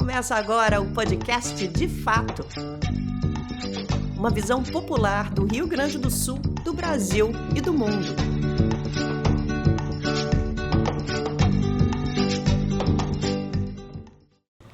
Começa agora o podcast De Fato. Uma visão popular do Rio Grande do Sul, do Brasil e do mundo.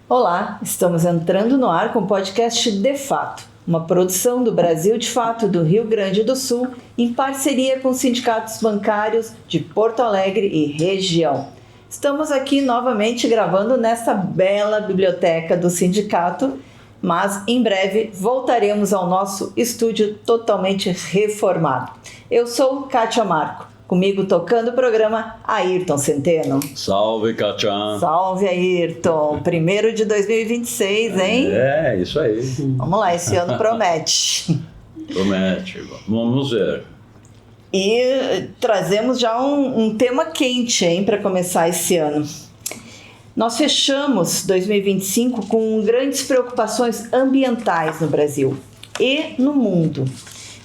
Olá, estamos entrando no ar com o podcast De Fato, uma produção do Brasil de Fato do Rio Grande do Sul, em parceria com os sindicatos bancários de Porto Alegre e região. Estamos aqui novamente gravando nesta bela biblioteca do sindicato, mas em breve voltaremos ao nosso estúdio totalmente reformado. Eu sou Kátia Marco, comigo tocando o programa Ayrton Centeno. Salve, Kátia! Salve, Ayrton! 1º de 2026, hein? É, isso aí. Vamos lá, esse ano promete. Promete, vamos ver. E trazemos já um tema quente, hein, para começar esse ano. Nós fechamos 2025 com grandes preocupações ambientais no Brasil e no mundo.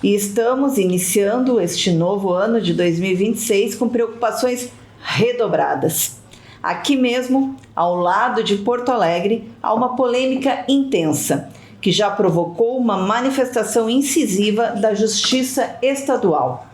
E estamos iniciando este novo ano de 2026 com preocupações redobradas. Aqui mesmo, ao lado de Porto Alegre, há uma polêmica intensa, que já provocou uma manifestação incisiva da Justiça Estadual.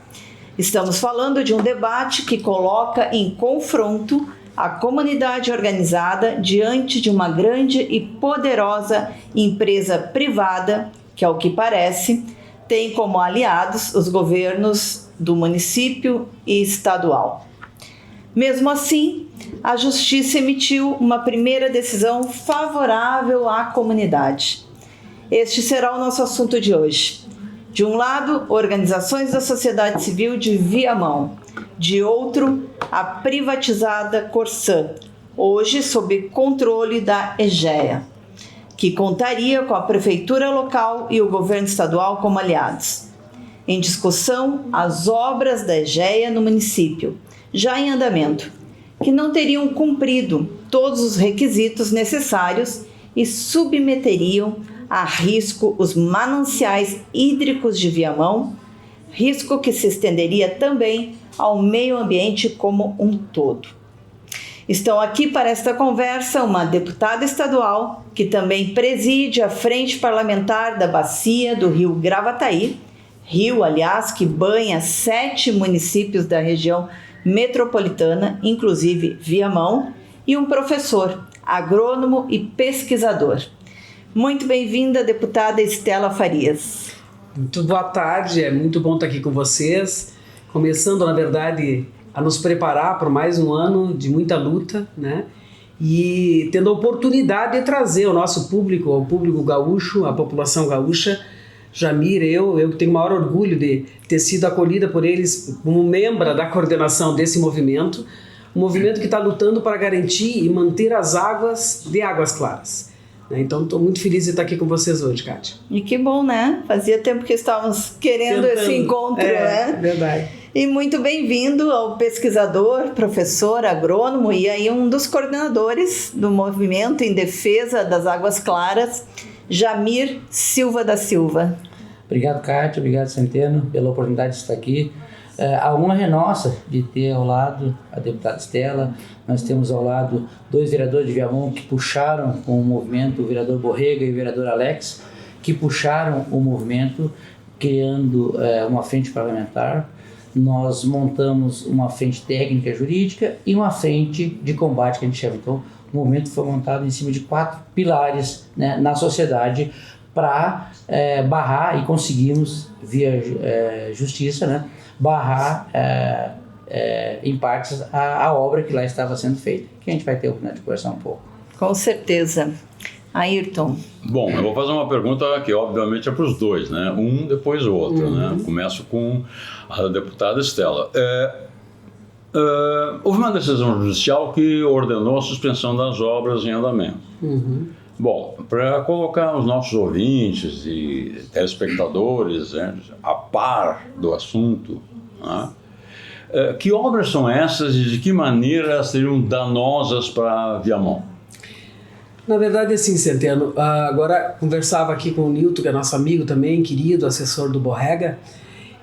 Estamos falando de um debate que coloca em confronto a comunidade organizada diante de uma grande e poderosa empresa privada, que, ao que parece, tem como aliados os governos do município e estadual. Mesmo assim, a Justiça emitiu uma primeira decisão favorável à comunidade. Este será o nosso assunto de hoje. De um lado, organizações da sociedade civil de Viamão. De outro, a privatizada Corsã, hoje sob controle da EGEA, que contaria com a prefeitura local e o governo estadual como aliados. Em discussão, as obras da EGEA no município, já em andamento, que não teriam cumprido todos os requisitos necessários e submeteriam a risco os mananciais hídricos de Viamão, risco que se estenderia também ao meio ambiente como um todo. Estão aqui para esta conversa uma deputada estadual que também preside a Frente Parlamentar da Bacia do Rio Gravataí, rio, aliás, que banha 7 municípios da região metropolitana, inclusive Viamão, e um professor, agrônomo e pesquisador. Muito bem-vinda, deputada Estela Farias. Muito boa tarde, é muito bom estar aqui com vocês, começando, na verdade, a nos preparar para mais um ano de muita luta, né? E tendo a oportunidade de trazer o nosso público, o público gaúcho, a população gaúcha, Jamir, eu que tenho o maior orgulho de ter sido acolhida por eles como membro da coordenação desse movimento, um movimento que está lutando para garantir e manter as águas de Águas Claras. Então, estou muito feliz de estar aqui com vocês hoje, Kátia. E que bom, né? Fazia tempo que estávamos querendo esse encontro, né? Verdade. E muito bem-vindo ao pesquisador, professor, agrônomo e aí um dos coordenadores do movimento em defesa das Águas Claras, Jamir Silva da Silva. Obrigado, Kátia. Obrigado, Centeno, pela oportunidade de estar aqui. A honra é nossa de ter ao lado a deputada Estela. Nós temos ao lado 2 vereadores de Viamão que puxaram com o movimento, o vereador Borrega e o vereador Alex, que puxaram o movimento, criando uma frente parlamentar. Nós montamos uma frente técnica jurídica e uma frente de combate que a gente chama. Então, o movimento foi montado em cima de 4 pilares, né, na sociedade para barrar, e conseguimos, via justiça, né, barrar em partes a obra que lá estava sendo feita, que a gente vai ter a oportunidade de conversar um pouco. Com certeza. Ayrton. Bom, eu vou fazer uma pergunta que obviamente é para os dois, né? Um depois o outro, né? Começo com a deputada Estela. Houve uma decisão judicial que ordenou a suspensão das obras em andamento. Bom, para colocar os nossos ouvintes e telespectadores, né, a par do assunto, né? Que obras são essas e de que maneira elas seriam danosas para Viamão? Na verdade, assim, Centeno, agora conversava aqui com o Nilton, que é nosso amigo também, querido, assessor do Borrega,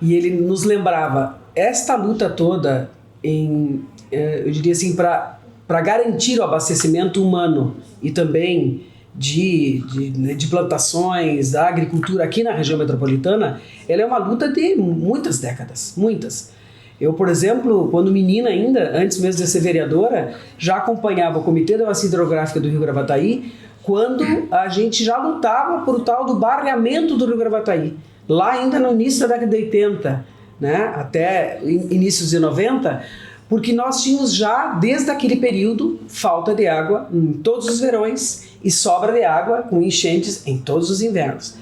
e ele nos lembrava, esta luta toda, eu diria assim, para garantir o abastecimento humano e também de plantações, da agricultura aqui na região metropolitana, ela é uma luta de muitas décadas, muitas. Eu, por exemplo, quando menina ainda, antes mesmo de ser vereadora, já acompanhava o Comitê da Bacia Hidrográfica do Rio Gravataí, quando a gente já lutava por o tal do barreamento do Rio Gravataí, lá ainda no início da década de 80, né, até inícios de 90, porque nós tínhamos já, desde aquele período, falta de água em todos os verões e sobra de água com enchentes em todos os invernos.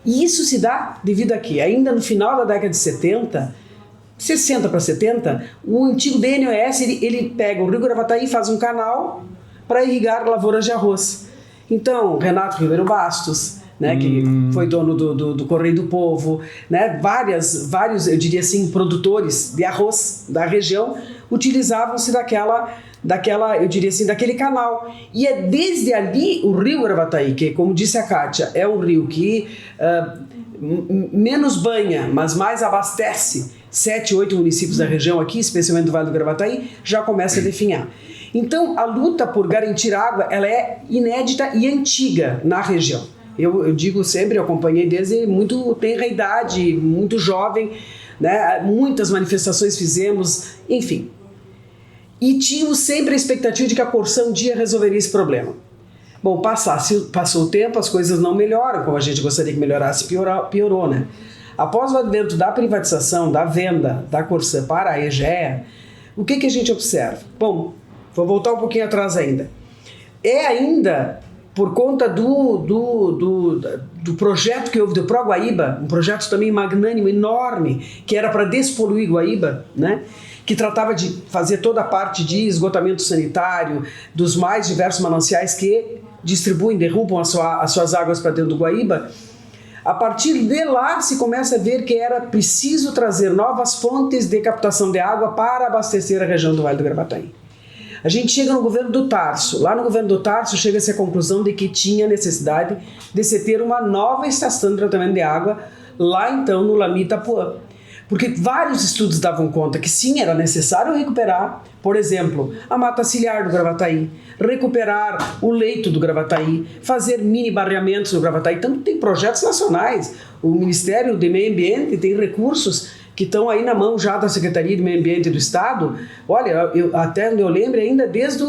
E isso se dá devido a quê? Ainda no final da década de 60 para 70, o antigo DNOS ele pega o Rio Gravataí e faz um canal para irrigar lavouras de arroz. Então, Renato Ribeiro Bastos, né, que foi dono do Correio do Povo, né, vários, eu diria assim, produtores de arroz da região utilizavam-se eu diria assim, daquele canal. E é desde ali o Rio Gravataí, que, como disse a Kátia, é um rio que menos banha, mas mais abastece 7, 8 municípios da região aqui, especialmente do Vale do Gravataí, já começa a definhar. Então, a luta por garantir água, ela é inédita e antiga na região. Eu digo sempre, eu acompanhei desde muito tenra idade, muito jovem, né? Muitas manifestações fizemos, enfim. E tínhamos sempre a expectativa de que a Corsã um dia resolveria esse problema. Bom, passou o tempo, as coisas não melhoram, como a gente gostaria que melhorasse, piorou, né? Após o advento da privatização, da venda da Corsã para a EGEA, o que a gente observa? Bom, vou voltar um pouquinho atrás ainda. É ainda por conta do projeto que houve do Pro-Guaíba, um projeto também magnânimo, enorme, que era para despoluir Guaíba, né? Que tratava de fazer toda a parte de esgotamento sanitário, dos mais diversos mananciais que derrubam as suas águas para dentro do Guaíba. A partir de lá se começa a ver que era preciso trazer novas fontes de captação de água para abastecer a região do Vale do Gravataí. A gente chega no governo do Tarso. Lá no governo do Tarso chega-se à conclusão de que tinha necessidade de se ter uma nova estação de tratamento de água lá então no Lami Itapuã. Porque vários estudos davam conta que sim, era necessário recuperar, por exemplo, a mata ciliar do Gravataí, recuperar o leito do Gravataí, fazer mini barreamentos no Gravataí. Então tem projetos nacionais. O Ministério do Meio Ambiente tem recursos que estão aí na mão já da Secretaria de Meio Ambiente do Estado. Olha, até onde eu lembro ainda desde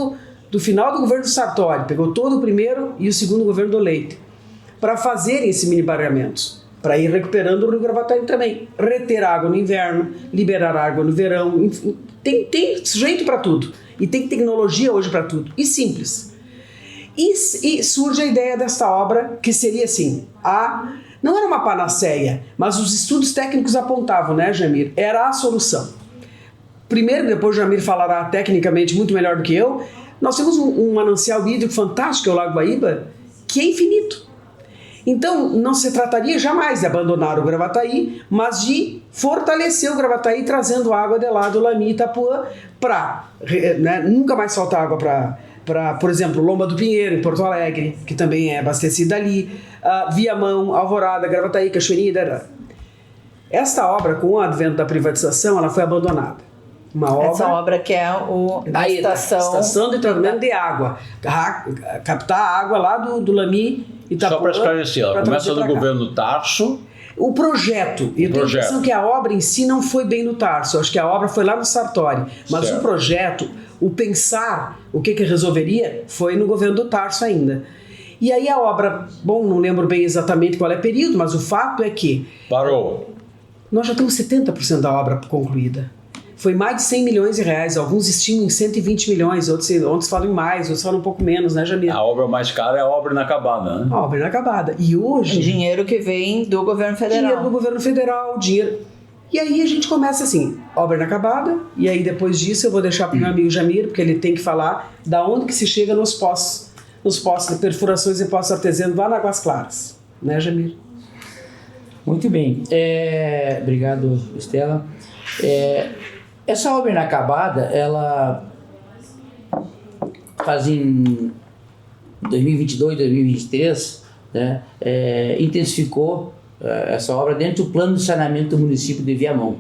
do final do governo do Sartori, pegou todo o primeiro e o segundo governo do Leite, para fazerem esse mini barreamentos, para ir recuperando o Rio Gravataí também, reter água no inverno, liberar água no verão, enfim, tem jeito para tudo, e tem tecnologia hoje para tudo, e simples. E surge a ideia desta obra, que seria assim, não era uma panaceia, mas os estudos técnicos apontavam, né, Jamir? Era a solução. Primeiro, depois o Jamir falará tecnicamente muito melhor do que eu, nós temos um manancial hídrico fantástico, que é o Lago Guaíba, que é infinito. Então, não se trataria jamais de abandonar o Gravataí, mas de fortalecer o Gravataí, trazendo água de lá do Lami Itapuã para, né, nunca mais faltar água para, por exemplo, Lomba do Pinheiro, em Porto Alegre, que também é abastecida ali, Viamão, Alvorada, Gravataí, Cachoeirinha. Esta obra, com o advento da privatização, ela foi abandonada. Essa obra que é a estação de tratamento de água. Captar a água lá do Lami Itapuã. Só para esclarecer, ela começa no governo Tarso. O projeto, eu tenho a impressão que a obra em si não foi bem no Tarso, acho que a obra foi lá no Sartori, mas certo. O projeto, o pensar, o que resolveria, foi no governo do Tarso ainda. E aí a obra, bom, não lembro bem exatamente qual é o período, mas o fato é que... Parou. Nós já temos 70% da obra concluída. Foi mais de 100 milhões de reais, alguns estimam em 120 milhões, outros falam em mais, outros falam um pouco menos, né, Jamil? A obra mais cara é a obra inacabada, né? A obra inacabada. E hoje... Dinheiro que vem do governo federal. Dinheiro do governo federal, dinheiro... E aí a gente começa assim, obra inacabada, e aí depois disso eu vou deixar para o meu amigo Jamir, porque ele tem que falar da onde que se chega nos poços de perfurações e poços artesianos lá na Águas Claras, né, Jamir? Muito bem. Obrigado, Estela. Essa obra inacabada, ela faz em 2022, 2023, né, intensificou essa obra dentro do plano de saneamento do município de Viamão.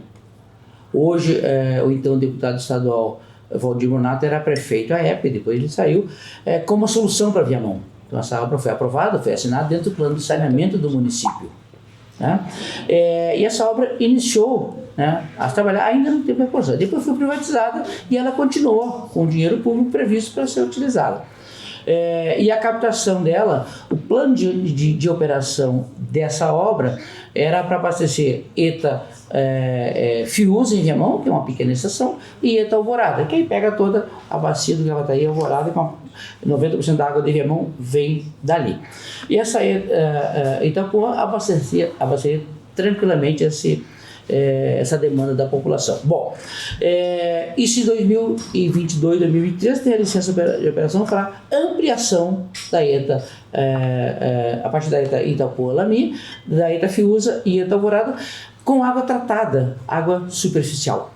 Hoje, o então deputado estadual Valdir Monato era prefeito à época, depois ele saiu, como solução para Viamão. Então essa obra foi aprovada, foi assinada dentro do plano de saneamento do município. Né? E essa obra iniciou, né, a trabalhar ainda no tempo da reposição. Depois foi privatizada e ela continuou com o dinheiro público previsto para ser utilizada. E a captação dela, o plano de operação dessa obra era para abastecer ETA Fiuza em Viamão, que é uma pequena estação, e ETA Alvorada, que aí pega toda a bacia do Gravataí Alvorada, com 90% da água de Viamão vem dali. E essa Itapuã abastecia tranquilamente essa demanda da população. Bom, isso em 2022, 2023 tem a licença de operação para ampliação da ETA, a partir da ETA Itapuã-Lami, da ETA Fiuza e ETA Alvorada, com água tratada, água superficial.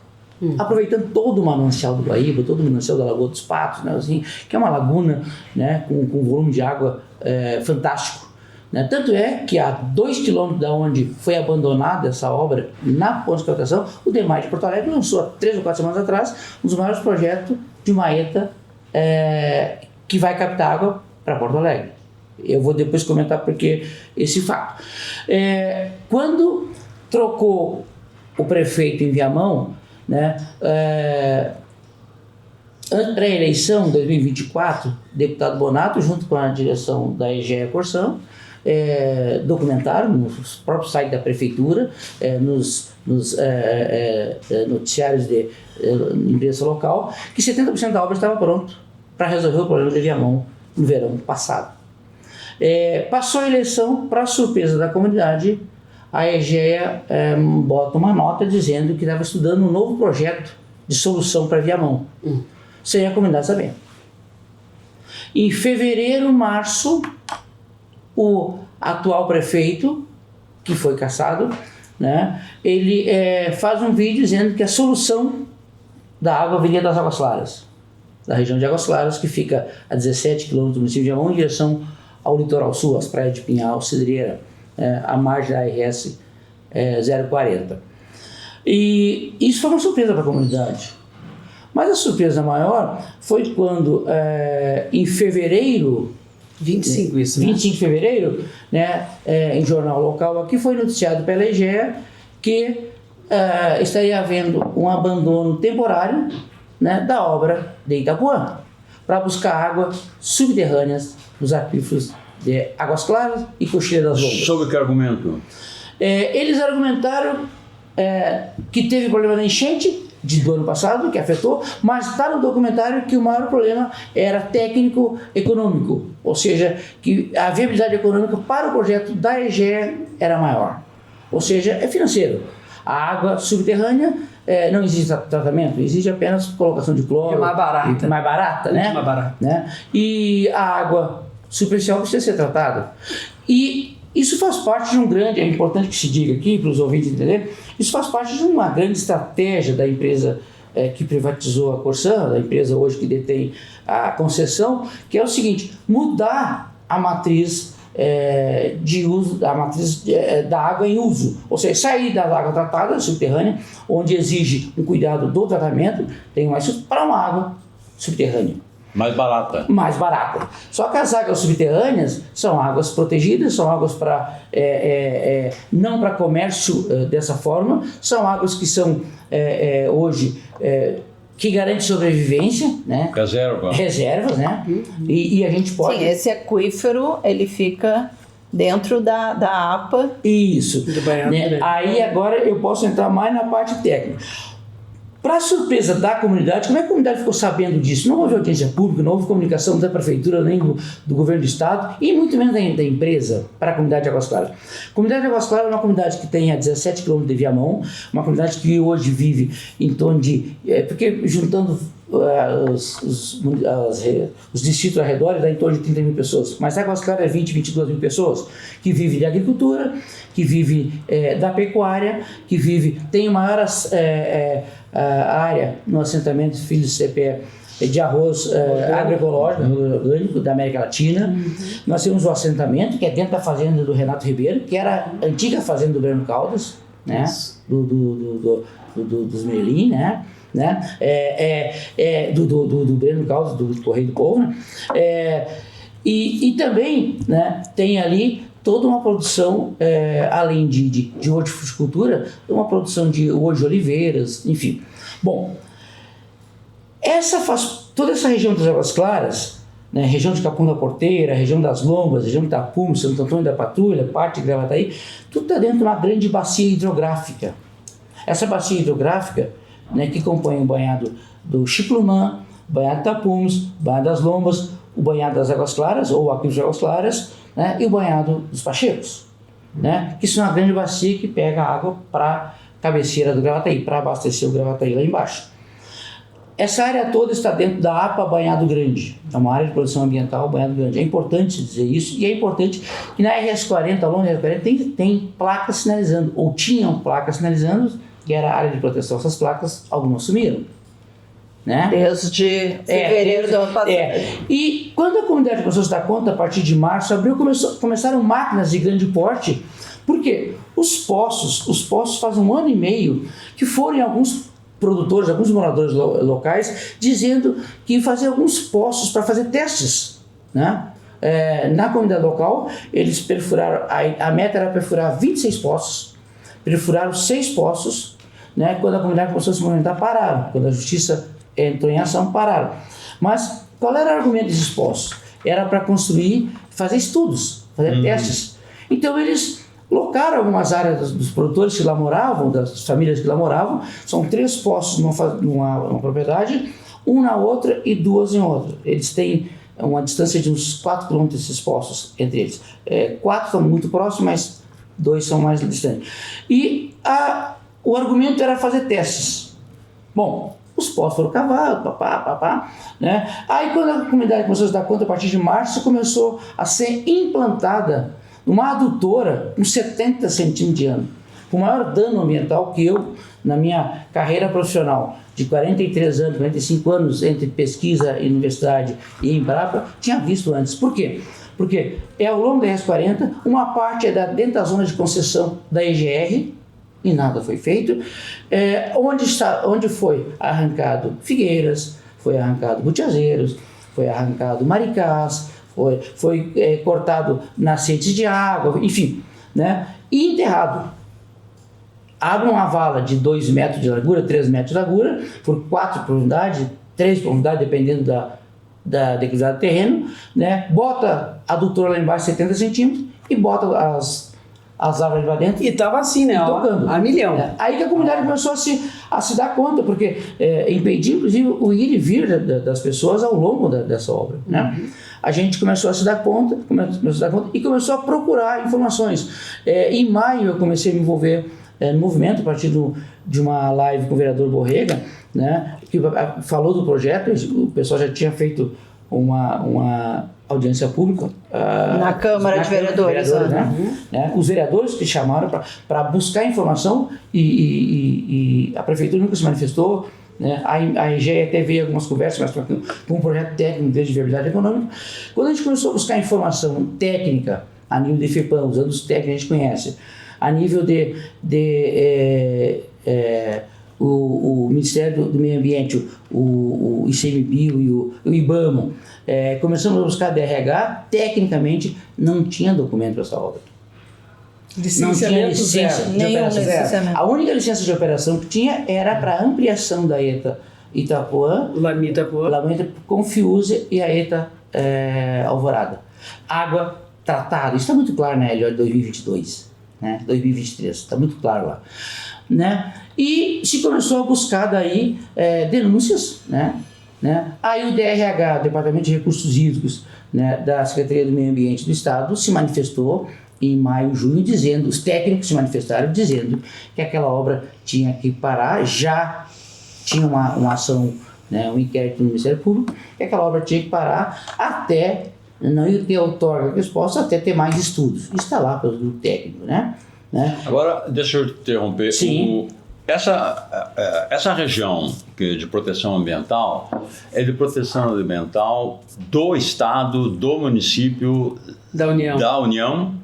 Aproveitando todo o manancial do Guaíba, todo o manancial da Lagoa dos Patos, né, assim, que é uma laguna, né, com volume de água fantástico. Né? Tanto é que a 2 km da onde foi abandonada essa obra, na ponte de captação, o DEMAI de Porto Alegre lançou há 3 ou 4 semanas atrás um dos maiores projetos de uma ETA que vai captar água para Porto Alegre. Eu vou depois comentar porque esse fato. Quando trocou o prefeito em Viamão, né, pré-eleição 2024, deputado Bonato, junto com a direção da EGEA Corção, documentaram no próprio site da prefeitura, nos noticiários de imprensa local, que 70% da obra estava pronto para resolver o problema de Viamão no verão passado. Passou a eleição, para surpresa da comunidade, a EGEA bota uma nota dizendo que estava estudando um novo projeto de solução para Viamão, sem a comunidade saber. Em fevereiro, março, o atual prefeito, que foi cassado, né, ele faz um vídeo dizendo que a solução da água viria das Águas Claras, da região de Águas Claras, que fica a 17 km do município de Viamão, em direção ao litoral sul, às praias de Pinhal, Cidreira, à margem da RS 040. E isso foi uma surpresa para a comunidade. Mas a surpresa maior foi quando, em fevereiro, 25 isso, né? 25 de fevereiro, né, em jornal local aqui, foi noticiado pela EGEA que estaria havendo um abandono temporário, né, da obra de Itapuã, para buscar água subterrâneas nos aquíferos de Águas Claras e Coxilha das Lombras. Sobre que argumento? Eles argumentaram que teve problema da enchente do ano passado, que afetou, mas está no documentário que o maior problema era técnico-econômico, ou seja, que a viabilidade econômica para o projeto da EGEA era maior, ou seja, é financeiro. A água subterrânea não existe tratamento, existe apenas colocação de cloro. É mais barata. Mais barata, né? Mais barata. Né? E a água superficial precisa ser tratada. E isso faz parte de um grande, é importante que se diga aqui para os ouvintes entenderem, isso faz parte de uma grande estratégia da empresa que privatizou a Corsan, da empresa hoje que detém a concessão, que é o seguinte: mudar a matriz de uso, da matriz da água em uso, ou seja, sair da água tratada subterrânea, onde exige um cuidado do tratamento, tem mais para uma água subterrânea. Mais barata. Mais barata. Só que as águas subterrâneas são águas protegidas, são águas para não para comércio dessa forma, são águas que são hoje que garantem sobrevivência, né? Reservas, né? E a gente pode... Sim, esse aquífero, ele fica dentro da APA. Isso. Né? Aí agora eu posso entrar mais na parte técnica. Para surpresa da comunidade, como é que a comunidade ficou sabendo disso? Não houve audiência pública, não houve comunicação da prefeitura, nem do governo do estado, e muito menos da empresa para a comunidade de Águas Claras. A comunidade de Águas Claras é uma comunidade que tem a 17 km de Viamão, uma comunidade que hoje vive em torno de... porque juntando os distritos ao redor dá em torno de 30 mil pessoas, mas Águas Claras é 20, 22 mil pessoas que vivem de agricultura, que vivem da pecuária, que vivem... Tem o maior... área no assentamento Filhos CPE de arroz agroecológico, orgânico da América Latina. Nós temos o assentamento que é dentro da fazenda do Renato Ribeiro, que era a antiga fazenda do Breno Caldas, né? Dos Melim, né? Do Breno Caldas, do Correio do Povo, né? E também, né, tem ali toda uma produção, além de hortifruticultura, uma produção de hoje oliveiras, enfim. Bom, toda essa região das Águas Claras, né, região de Capão da Porteira, região das Lombas, região de Itapume, Santo Antônio da Patrulha, parte de Gravataí, tudo está dentro de uma grande bacia hidrográfica. Essa bacia hidrográfica, né, que compõe o banhado do Chiclumã, o banhado de Itapumes, o banhado das Lombas, o banhado das Águas Claras, ou aqui de Águas Claras, né, e o banhado dos Pachecos, né, que são uma grande bacia que pega água para a cabeceira do Gravataí, para abastecer o Gravataí lá embaixo. Essa área toda está dentro da APA Banhado Grande, é uma área de produção ambiental Banhado Grande. É importante dizer isso, e é importante que na RS40, ao longo da RS40, tem placas sinalizando, ou tinham placas sinalizando, que era a área de proteção. Essas placas, algumas sumiram. Né? Desde fevereiro do ano passado. E quando a comunidade começou a se dar conta, a partir de março, abril, começaram máquinas de grande porte. Por quê? Os poços fazem 1 ano e meio que foram em alguns produtores, alguns moradores locais, dizendo que iam fazer alguns poços para fazer testes, né? Na comunidade local, eles perfuraram, a meta era perfurar 26 poços, perfuraram 6 poços, né? Quando a comunidade começou a se movimentar, pararam. Quando a justiça entrou em ação, pararam. Mas qual era o argumento desses poços? Era para construir, fazer estudos, fazer testes. Então eles locaram algumas áreas dos produtores que lá moravam, das famílias que lá moravam. São 3 poços numa propriedade, um na outra e 2 em outra. Eles têm uma distância de uns 4 km esses poços entre eles. 4 estão muito próximos, mas 2 são mais distantes. E o argumento era fazer testes. Bom, os poços foram cavados, né? Aí quando a comunidade começou a se dar conta, a partir de março, começou a ser implantada uma adutora com 70 centímetros de diâmetro, com maior dano ambiental que eu, na minha carreira profissional de 43 anos, 45 anos entre pesquisa, universidade e Embrapa, tinha visto antes. Por quê? Porque ao longo da RS40, uma parte é dentro da zona de concessão da EGR, e nada foi feito, onde foi arrancado figueiras, foi arrancado butiazeiros, foi arrancado maricás, foi cortado nascentes de água, enfim, né? E enterrado. Abre uma vala de 2 metros de largura, 3 metros de largura, por 4 de profundidade, 3 de profundidade, dependendo da declividade do terreno, né? Bota a adutora lá embaixo, 70 centímetros, e bota as árvores lá dentro. E estava assim, né? Tocando. A milhão. Aí que a comunidade começou a se dar conta, porque impediu, inclusive, o ir e vir das pessoas ao longo dessa obra, né? A gente começou a se dar conta, e começou a procurar informações. Em maio eu comecei a me envolver no movimento, a partir de uma live com o vereador Borrega, né, que falou do projeto. O pessoal já tinha feito uma audiência pública na Câmara de Vereadores, né? Os vereadores que chamaram para buscar informação, e a prefeitura nunca se manifestou, né? A EGE até veio algumas conversas, mas com um projeto técnico de viabilidade econômica. Quando a gente começou a buscar informação técnica a nível de FEPAM, usando os técnicos que a gente conhece, a nível o Ministério do Meio Ambiente, o ICMBio e o IBAMA, começamos a buscar DRH, tecnicamente não tinha documento para essa obra. Não tinha licença de operação. A única licença de operação que tinha era para ampliação da ETA Itapuã, com Fiuza e a ETA Alvorada. Água tratada, isso está muito claro na LO de 2022, né? 2023, está muito claro lá. Né? E se começou a buscar daí denúncias, né? Aí o DRH, Departamento de Recursos Hídricos, né, da Secretaria do Meio Ambiente do Estado, se manifestou em maio, junho, dizendo, os técnicos se manifestaram dizendo que aquela obra tinha que parar. Já tinha uma ação, né, um inquérito no Ministério Público, que aquela obra tinha que parar até não ir ter outorga que possa até ter mais estudos. Isso está lá pelo grupo técnico, né? Agora, deixa eu interromper. Sim. Essa região de proteção ambiental é de proteção ambiental do Estado, do município, da União.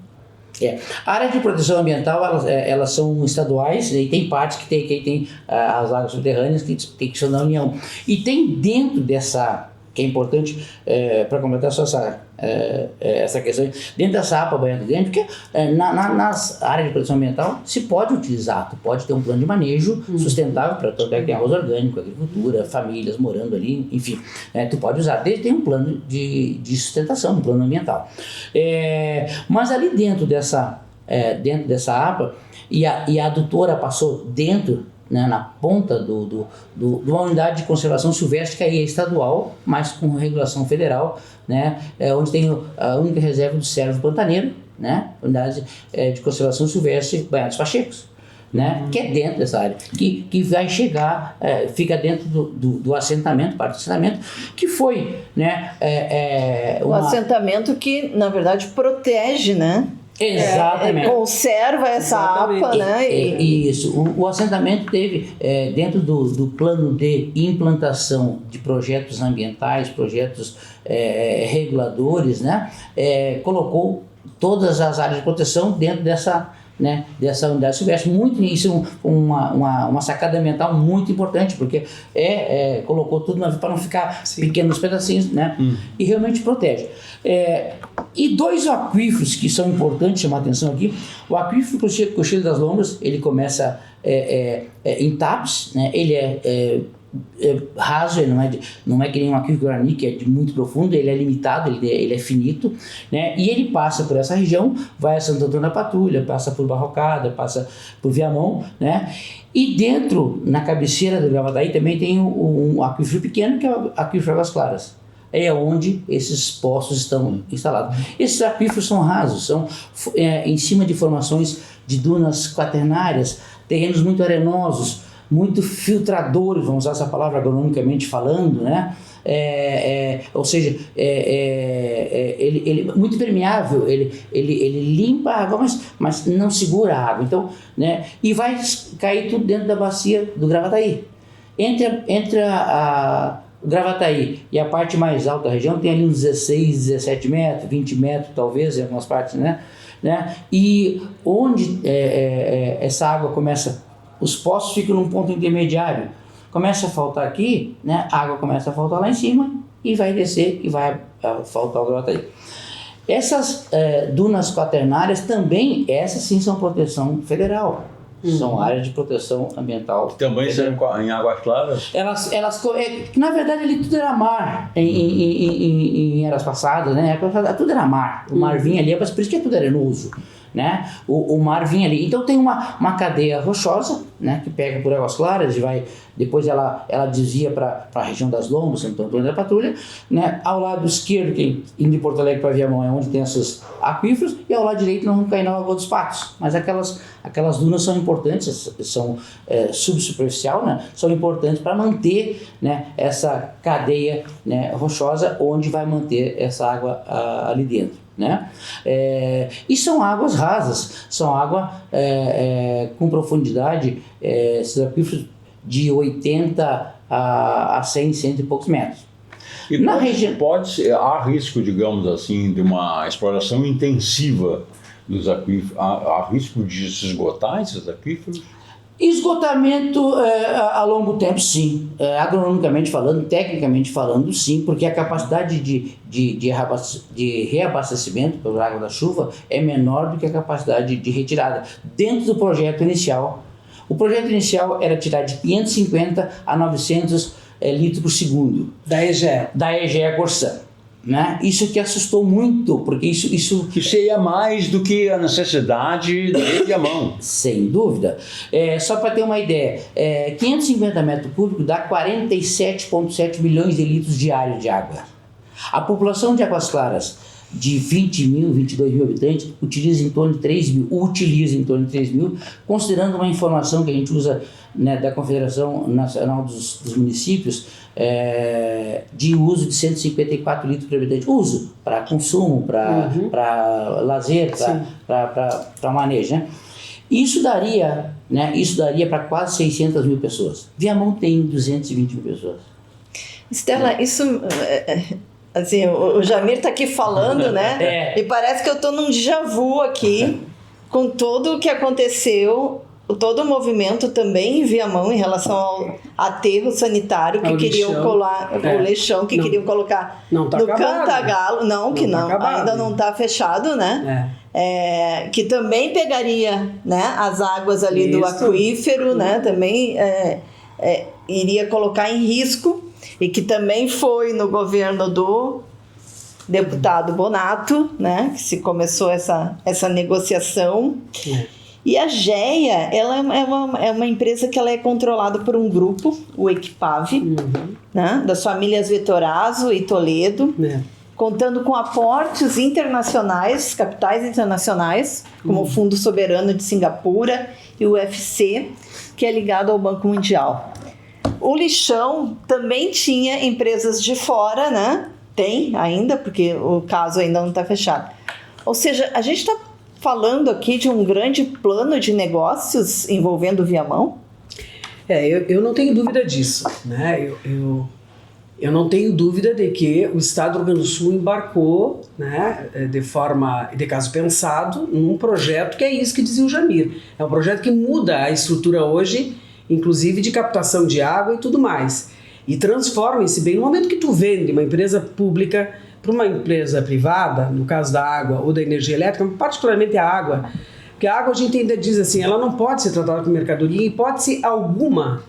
A área de proteção ambiental, elas são estaduais, e tem partes que tem as águas subterrâneas que são da União. E tem dentro dessa, que é importante, para completar só essa essa questão dentro dessa APA Boiada Grande, porque nas áreas de proteção ambiental se pode utilizar, tu pode ter um plano de manejo sustentável para todo que tem arroz orgânico, agricultura, famílias morando ali, enfim, tu pode usar, desde tem um plano de sustentação, um plano ambiental. Mas ali dentro dessa APA, e a adutora passou dentro, né, na ponta de uma unidade de conservação silvestre que aí é estadual, mas com regulação federal, né, onde tem a única reserva do Cervo Pantaneiro, né, unidade de conservação silvestre Banhados Pachecos, né, que é dentro dessa área, que vai chegar, fica dentro do assentamento, parte do assentamento, que foi, né, o assentamento que, na verdade, protege, né? Exatamente. Conserva essa APA, né? Isso. O assentamento teve, dentro do plano de implantação de projetos ambientais, projetos reguladores, né? Colocou todas as áreas de proteção dentro dessa unidade silvestre. Isso é uma sacada ambiental muito importante, porque colocou tudo para não ficar pequenos pedacinhos, né? E realmente protege. E dois aquíferos que são importantes chamar a atenção aqui. O aquífero Cochilho das Lombras, ele começa em TAPS, né? Ele raso, ele não é que nem um aquífero Guarani, que é de muito profundo, ele é limitado, ele é finito, né? E ele passa por essa região, vai a Santo Antônio da Patrulha, passa por Barrocada, passa por Viamão, né? E dentro, na cabeceira do Gravataí, também tem um aquífero pequeno, que é o aquífero Águas Claras. É onde esses poços estão instalados. Esses aquíferos são rasos, são em cima de formações de dunas quaternárias, terrenos muito arenosos, muito filtradores, vamos usar essa palavra agronomicamente falando, né? Ou seja, ele muito permeável, ele limpa a água, mas não segura a água. Então, né? E vai cair tudo dentro da bacia do Gravataí. Entre o Gravataí e a parte mais alta da região tem ali uns 16, 17 metros, 20 metros talvez em algumas partes, né? E onde essa água começa, os poços ficam num ponto intermediário, começa a faltar aqui, né? A água começa a faltar lá em cima e vai descer e vai faltar o Gravataí. Essas dunas quaternárias também, essas sim são proteção federal. São áreas de proteção ambiental. Também são em Águas Claras? Na verdade, ali tudo era mar em eras passadas, né? Tudo era mar. O mar vinha ali, por isso que é tudo arenoso, né? O mar vinha ali. Então tem uma cadeia rochosa, né? Que pega por Águas Claras e vai. Depois ela desvia para a região das Lombas, Santo Antônio da Patrulha, né? Ao lado esquerdo, que indo de Porto Alegre para Viamão, é onde tem esses aquíferos, e ao lado direito nós vamos cair na Lagoa dos Patos. Mas aquelas dunas são importantes, são subsuperficial, né? São importantes para manter, né, essa cadeia, né, rochosa, onde vai manter essa água ali dentro, né? E são águas rasas, são água com profundidade, esses aquíferos de 80 a 100 e poucos metros. E na região há risco, digamos assim, de uma exploração intensiva dos aquíferos, há risco de se esgotar esses aquíferos? Esgotamento a longo tempo, sim. Agronomicamente falando, tecnicamente falando, sim, porque a capacidade de reabastecimento pela água da chuva é menor do que a capacidade de retirada. Dentro do projeto inicial, o projeto inicial era tirar de 550 a 900 litros por segundo. Da EGEA. Da EGEA Corsã. Né? Isso que assustou muito, porque isso seria mais do que a necessidade de Viamão. Sem dúvida. Só para ter uma ideia, 550 metros cúbicos dá 47,7 milhões de litros diários de água. A população de Águas Claras, de 20 mil, 22 mil habitantes, utiliza em torno de 3 mil, considerando uma informação que a gente usa, né, da Confederação Nacional dos Municípios, de uso de 154 litros por habitante. Uso para consumo, para lazer, para manejo, né? Isso daria para quase 600 mil pessoas. Viamão tem 220 mil pessoas. Estela, isso... Assim, o Jamir está aqui falando, né? E parece que eu estou num déjà vu aqui, com tudo o que aconteceu todo o movimento também em Viamão em relação ao aterro sanitário que Ao queriam lixão. colar, o lixão que Não. queriam colocar Não tá no acabado. Cantagalo, Tá acabado. ainda não está fechado, né? Que também pegaria, né, as águas ali do Isso. aquífero, né? Também iria colocar em risco, e que também foi no governo do deputado Bonato, né, que se começou essa negociação. E a GEA, ela é uma empresa que ela é controlada por um grupo, o Equipave, né, das famílias Vitorazzo e Toledo, contando com aportes internacionais, capitais internacionais, como o Fundo Soberano de Singapura e o UFC, que é ligado ao Banco Mundial. O lixão também tinha empresas de fora, né? Tem ainda, porque o caso ainda não está fechado. Ou seja, a gente está falando aqui de um grande plano de negócios envolvendo o Viamão? Eu não tenho dúvida disso, né? Eu não tenho dúvida de que o Estado do Rio Grande do Sul embarcou, né, de caso pensado, num projeto que é isso que dizia o Jamir. É um projeto que muda a estrutura hoje, inclusive de captação de água e tudo mais. E transforma-se bem no momento que tu vende uma empresa pública para uma empresa privada, no caso da água ou da energia elétrica, particularmente a água, porque a água a gente ainda diz assim, ela não pode ser tratada como mercadoria em hipótese alguma,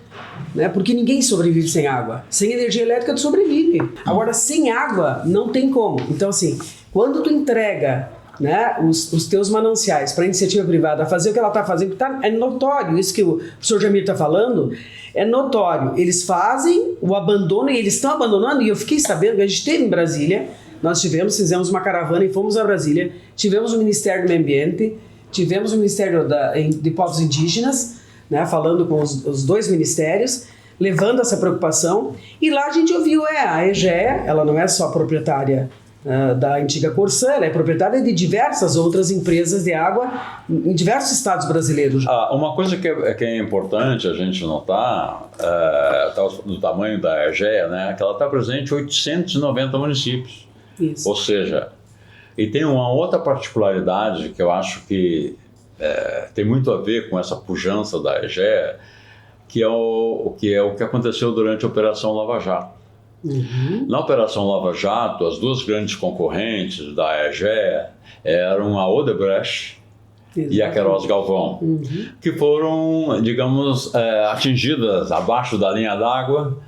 né? Porque ninguém sobrevive sem água. Sem energia elétrica tu sobrevive. Agora, sem água não tem como. Então, assim, quando tu entrega, né, os teus mananciais para a iniciativa privada fazer o que ela está fazendo, é notório, isso que o professor Jamir está falando, é notório. Eles fazem o abandono e eles estão abandonando, e eu fiquei sabendo que a gente esteve em Brasília, nós fizemos uma caravana e fomos a Brasília, tivemos o Ministério do Meio Ambiente, tivemos o Ministério de Povos Indígenas, né, falando com os dois ministérios, levando essa preocupação, e lá a gente ouviu, a EGEA, ela não é só proprietária da antiga Corsã, ela é proprietária de diversas outras empresas de água em diversos estados brasileiros. Uma coisa que é importante a gente notar do tamanho da EGEA, né, que ela está presente em 890 municípios. Isso. Ou seja, e tem uma outra particularidade que eu acho que tem muito a ver com essa pujança da EGEA, que é o que aconteceu durante a Operação Lava Jato. Na Operação Lava Jato, as duas grandes concorrentes da EGEA eram a Odebrecht e a Queiroz Galvão, que foram, digamos, atingidas abaixo da linha d'água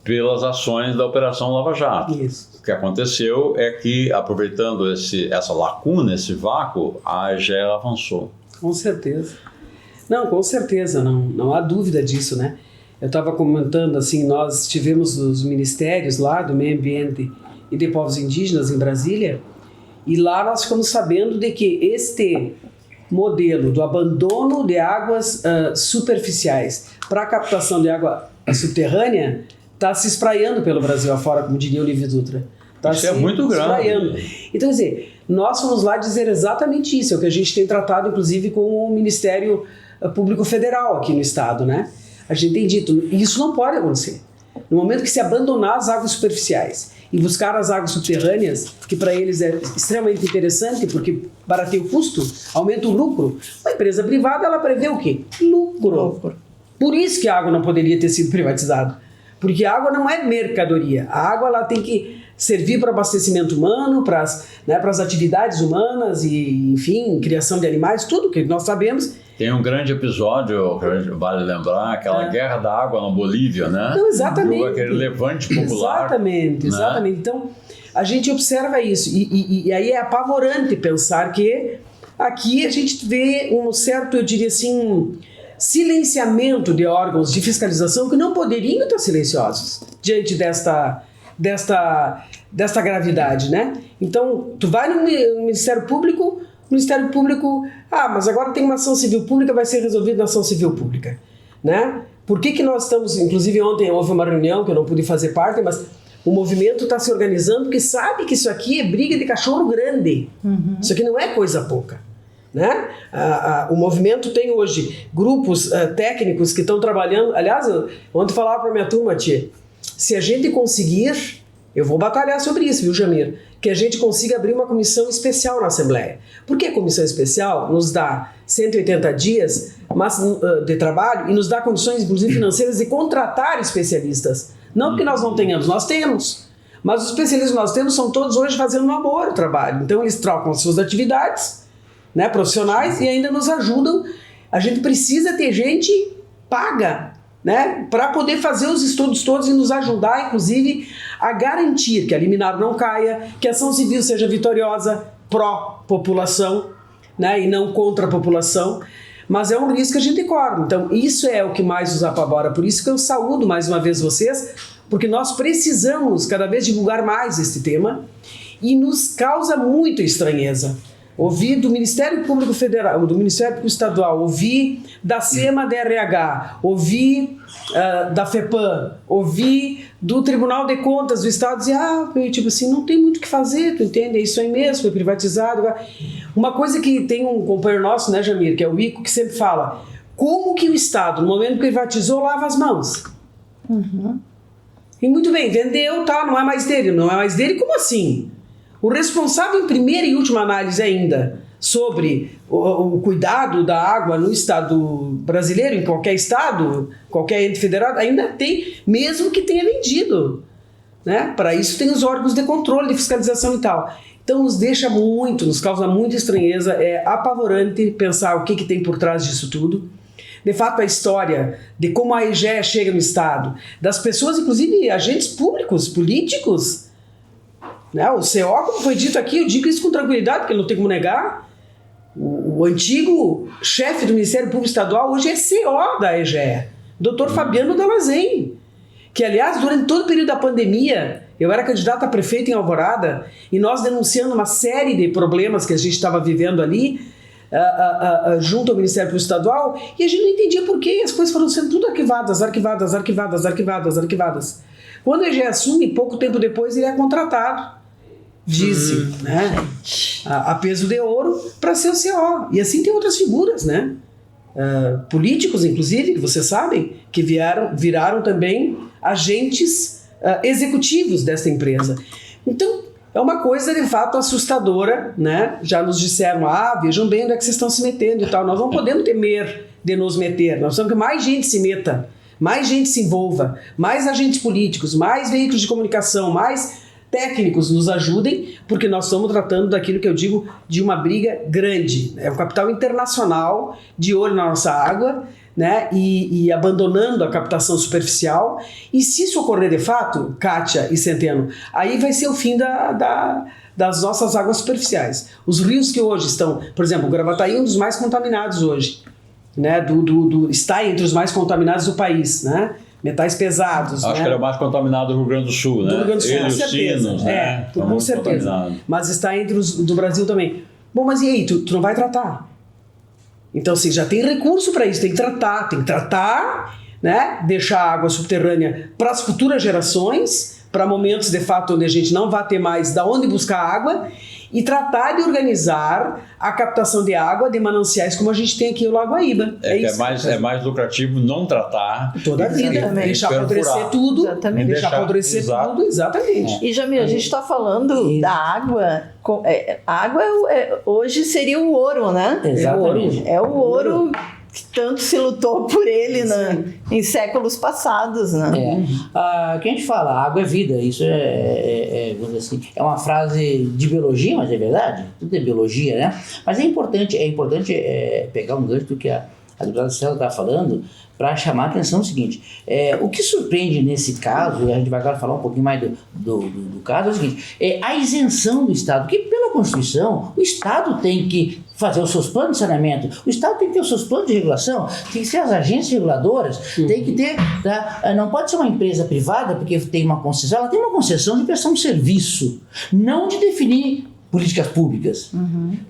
pelas ações da Operação Lava Jato. Isso. O que aconteceu é que, aproveitando essa lacuna, esse vácuo, a EGEA avançou. Com certeza. Não, com certeza, não há dúvida disso, né? Eu estava comentando, assim, nós tivemos os ministérios lá do Meio Ambiente e de Povos Indígenas em Brasília, e lá nós ficamos sabendo de que este modelo do abandono de águas superficiais para a captação de água subterrânea está se espraiando pelo Brasil afora, como diria o Livre Dutra. Isso é muito grande. Então, quer dizer, nós fomos lá dizer exatamente isso, é o que a gente tem tratado, inclusive, com o Ministério Público Federal aqui no Estado, né? A gente tem dito, isso não pode acontecer. No momento que se abandonar as águas superficiais e buscar as águas subterrâneas, que para eles é extremamente interessante, porque barateia o custo, aumenta o lucro, uma empresa privada, ela prevê o quê? Lucro. Por isso que a água não poderia ter sido privatizada. Porque a água não é mercadoria. A água ela tem que servir para abastecimento humano, para as atividades humanas e, enfim, criação de animais, tudo que nós sabemos. Tem um grande episódio, que vale lembrar, aquela guerra da água na Bolívia, né? Não, exatamente. Aquele levante popular. Exatamente. Né? Então, a gente observa isso. E aí é apavorante pensar que aqui a gente vê um certo, eu diria assim, silenciamento de órgãos de fiscalização que não poderiam estar silenciosos diante desta gravidade, né? Então, tu vai no Ministério Público, mas agora tem uma ação civil pública, vai ser resolvido na ação civil pública, né? Por que nós estamos, inclusive ontem houve uma reunião que eu não pude fazer parte, mas o movimento está se organizando porque sabe que isso aqui é briga de cachorro grande, isso aqui não é coisa pouca, né? O movimento tem hoje grupos técnicos que estão trabalhando, aliás, ontem eu falava para minha turma, tia, se a gente conseguir, eu vou batalhar sobre isso, viu, Jamir? que a gente consiga abrir uma comissão especial na Assembleia. Por que a comissão especial nos dá 180 dias de trabalho e nos dá condições, inclusive financeiras, de contratar especialistas? Não porque nós não tenhamos, nós temos. Mas os especialistas que nós temos são todos hoje fazendo um amor o trabalho. Então eles trocam as suas atividades, né, profissionais, e ainda nos ajudam. A gente precisa ter gente paga, né, para poder fazer os estudos todos e nos ajudar, inclusive, a garantir que a liminar não caia, que a ação civil seja vitoriosa pró-população, né, e não contra a população. Mas é um risco que a gente corre. Então isso é o que mais nos apavora. Por isso que eu saúdo mais uma vez vocês, porque nós precisamos cada vez divulgar mais este tema e nos causa muita estranheza. Ouvi do Ministério Público Federal, do Ministério Público Estadual, ouvi da SEMA DRH, ouvi da FEPAM, ouvi do Tribunal de Contas do Estado, dizer, tipo assim, não tem muito o que fazer, tu entende? É isso aí mesmo, foi privatizado. Uma coisa que tem um companheiro nosso, né, Jamir, que é o Ico, que sempre fala, como que o Estado, no momento que privatizou, lava as mãos? Uhum. E muito bem, vendeu, tá, não é mais dele. Não é mais dele, como assim? O responsável em primeira e última análise ainda sobre o cuidado da água no Estado brasileiro, em qualquer Estado, qualquer ente federado, ainda tem, mesmo que tenha vendido. Né? Para isso tem os órgãos de controle, de fiscalização e tal. Então nos deixa muito, nos causa muita estranheza, é apavorante pensar o que tem por trás disso tudo. De fato, a história de como a EGE chega no Estado, das pessoas, inclusive agentes públicos, políticos, né? O CO, como foi dito aqui, eu digo isso com tranquilidade, porque não tem como negar, o antigo chefe do Ministério Público Estadual hoje é CO da EGE, Dr. Fabiano Dalazen, que aliás, durante todo o período da pandemia, eu era candidato a prefeito em Alvorada, e nós denunciando uma série de problemas que a gente estava vivendo ali, junto ao Ministério Público Estadual, e a gente não entendia por quê, as coisas foram sendo tudo arquivadas. Quando a EGE assume, pouco tempo depois ele é contratado, disse, né, a peso de ouro, para ser o CO. E assim tem outras figuras, né, políticos, inclusive, que vocês sabem, que viraram também agentes executivos dessa empresa. Então, é uma coisa, de fato, assustadora, né? Já nos disseram, vejam bem onde é que vocês estão se metendo e tal. Nós não podemos temer de nos meter. Nós precisamos que mais gente se meta, mais gente se envolva, mais agentes políticos, mais veículos de comunicação, mais técnicos nos ajudem, porque nós estamos tratando daquilo que eu digo de uma briga grande. É um capital internacional de olho na nossa água, né, e abandonando a captação superficial. E se isso ocorrer de fato, Kátia e Centeno, aí vai ser o fim das nossas águas superficiais. Os rios que hoje estão, por exemplo, o Gravataí é um dos mais contaminados hoje, né, está entre os mais contaminados do país, né? Metais pesados. Acho que era o mais contaminado do Rio Grande do Sul, né? Do Rio Grande do Sul, com certeza. Sinos, né? Com certeza. Mas está entre os do Brasil também. Bom, mas e aí? Tu não vai tratar? Então, assim, já tem recurso para isso, tem que tratar, né? Deixar a água subterrânea para as futuras gerações, para momentos, de fato, onde a gente não vai ter mais de onde buscar água, e tratar de organizar a captação de água de mananciais como a gente tem aqui no Lago Guaíba. É mais lucrativo não tratar toda a vida, deixar apodrecer tudo. Exatamente. Deixar apodrecer tudo, exatamente. E, Jamil, a gente está falando da água. A água hoje seria o ouro, né? Exatamente. É o ouro que tanto se lutou por ele em séculos passados, né? Que a gente fala, a água é vida, isso vamos dizer assim, é uma frase de biologia, mas é verdade, tudo é biologia, né? Mas é importante pegar um gancho do que a deputada Célia está falando, para chamar a atenção o seguinte, o que surpreende nesse caso, e a gente vai agora falar um pouquinho mais do caso, é o seguinte, a isenção do Estado, que pela Constituição, o Estado tem que fazer os seus planos de saneamento, o Estado tem que ter os seus planos de regulação, tem que ser as agências reguladoras, tem que ter, não pode ser uma empresa privada, porque tem uma concessão, ela tem uma concessão de prestar um serviço, não de definir políticas públicas.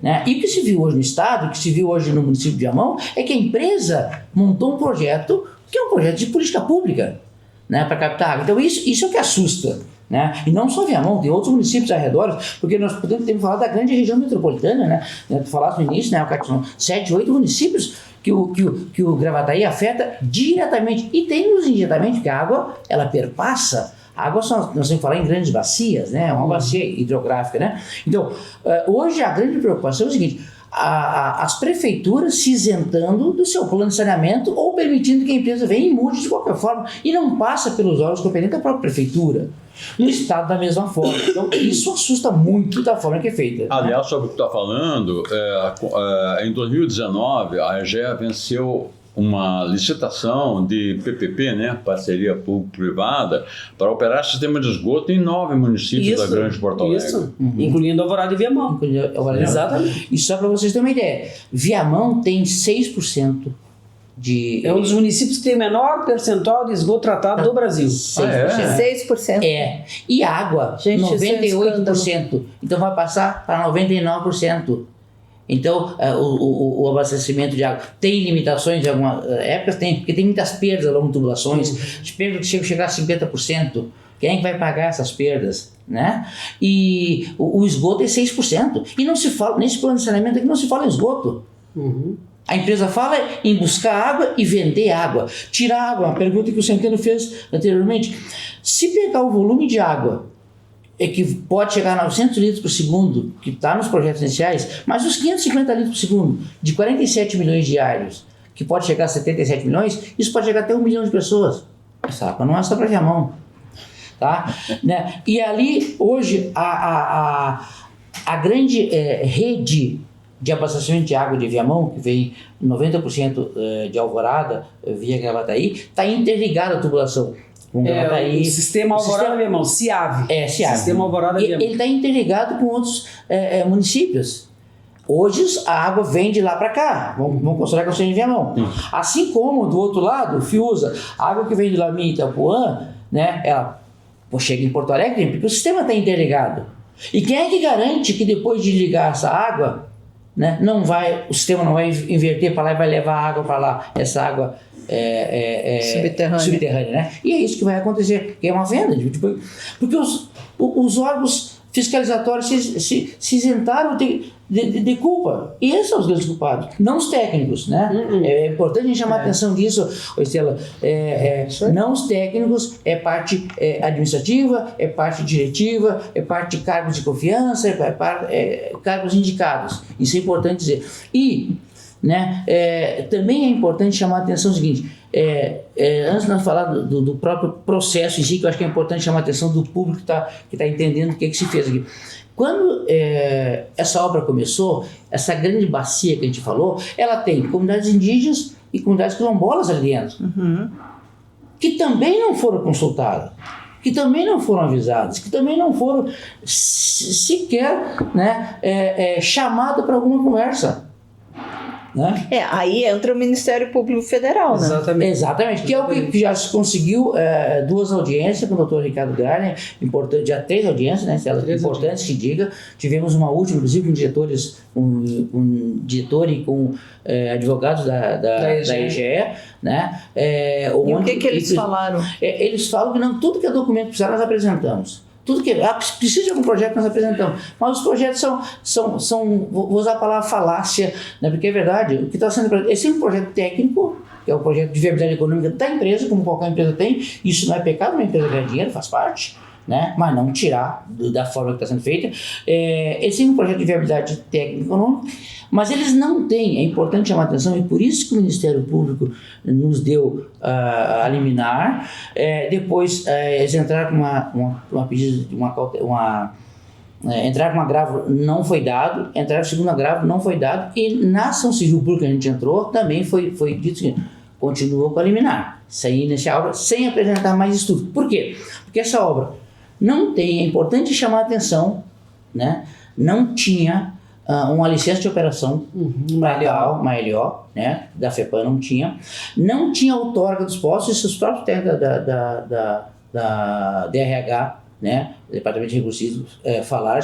Né? E o que se viu hoje no Estado, o que se viu hoje no município de Viamão, é que a empresa montou um projeto que é um projeto de política pública, né, para captar água. Então isso é o que assusta. Né? E não só Viamão, tem outros municípios arredores, porque nós podemos falar da grande região metropolitana, né? Tu falaste no início, né? São 7, 8 municípios que o Gravataí afeta diretamente, e tem nos indiretamente, porque a água, ela perpassa A água, nós temos que falar em grandes bacias, né? Uma bacia hidrográfica, né? Então, hoje a grande preocupação é o seguinte: as prefeituras se isentando do seu plano de saneamento ou permitindo que a empresa venha e mude de qualquer forma e não passa pelos órgãos competentes da própria prefeitura. No estado da mesma forma. Então, isso assusta muito da forma que é feita. Aliás, sobre o que tu está falando, em 2019, a EGEA venceu uma licitação de PPP, né, parceria público-privada, para operar sistema de esgoto em 9 municípios da Grande Porto Alegre. Isso, incluindo Alvorada e Viamão. Exatamente. E só para vocês terem uma ideia, Viamão tem 6% de... É um dos municípios que tem o menor percentual de esgoto tratado do Brasil. 6%. É. E água, Gente, 98%. Então vai passar para 99%. Então, o abastecimento de água tem limitações em algumas épocas, porque tem muitas perdas ao longo de tubulações. As perdas que chegam a 50%. Quem é que vai pagar essas perdas? Né? E o esgoto é 6%. E não se fala, nesse plano de saneamento aqui não se fala em esgoto. A empresa fala em buscar água e vender água. Tirar água, uma pergunta que o Centeno fez anteriormente. Se pegar o volume de água que pode chegar a 900 litros por segundo, que está nos projetos iniciais, mas os 550 litros por segundo, de 47 milhões diários, que pode chegar a 77 milhões, isso pode chegar até 1 milhão de pessoas. Essa água não é só para Viamão. Tá? Né? E ali, hoje, a grande rede de abastecimento de água de Viamão, que vem 90% de Alvorada via Gravataí, está interligada à tubulação. Com Gravataí, o sistema Alvorada Viamão, CIAV. CIAV. Sistema Alvorada Viamão. Ele está interligado com outros municípios. Hoje a água vem de lá para cá, vamos considerar que eu seja em Viamão. Assim como do outro lado, o Fiusa, a água que vem de Lamin e Itapuã, né, ela chega em Porto Alegre, porque o sistema está interligado. E quem é que garante que depois de ligar essa água, né, o sistema não vai inverter para lá e vai levar a água para lá, essa água subterrânea, né? E é isso que vai acontecer, que é uma venda, porque os órgãos fiscalizatórios se isentaram de culpa. E esses são os grandes culpados, não os técnicos, né? É importante a gente chamar a atenção disso, Estela. Não os técnicos, é parte administrativa, é parte diretiva, é parte de cargos de confiança, cargos indicados. Isso é importante dizer. E né, também é importante chamar a atenção o seguinte, antes de nós falar do próprio processo em si, que eu acho que é importante chamar a atenção do público que tá entendendo o que se fez aqui. Quando essa obra começou, essa grande bacia que a gente falou, ela tem comunidades indígenas e comunidades quilombolas ali dentro, que também não foram consultadas, que também não foram avisadas, que também não foram sequer chamadas para alguma conversa. Né? Aí entra o Ministério Público Federal, né? Exatamente, que é o que já se conseguiu 2 audiências com o Dr. Ricardo Garner, já 3 audiências, né? Importantes que diga. Tivemos uma última, inclusive, com diretores, um diretor e com advogados da EGE, né? E o que eles falaram? Eles falam que não, tudo que é documento precisar nós apresentamos. Tudo que precisa de algum projeto nós apresentamos, mas os projetos são vou usar a palavra falácia, né, porque é verdade, o que está sendo esse é um projeto técnico, que é o projeto de viabilidade econômica da empresa, como qualquer empresa tem, isso não é pecado, uma empresa ganha dinheiro, faz parte, né, mas não tirar da forma que está sendo feita. Esse é um projeto de viabilidade técnica e econômica, mas eles não têm, é importante chamar a atenção, e por isso que o Ministério Público nos deu a liminar. Depois eles entraram com uma pedida, entraram com um agravo, não foi dado, entraram com o segundo agravo, não foi dado, e na ação civil pública que a gente entrou, também foi dito que continuou com a liminar, sem iniciar a obra, sem apresentar mais estudo. Por quê? Porque essa obra não tem, é importante chamar a atenção, né, não tinha uma licença de operação, uma LO, né, da FEPAM não tinha outorga dos postos, esses próprios técnicos da DRH, né, Departamento de Recursos falaram,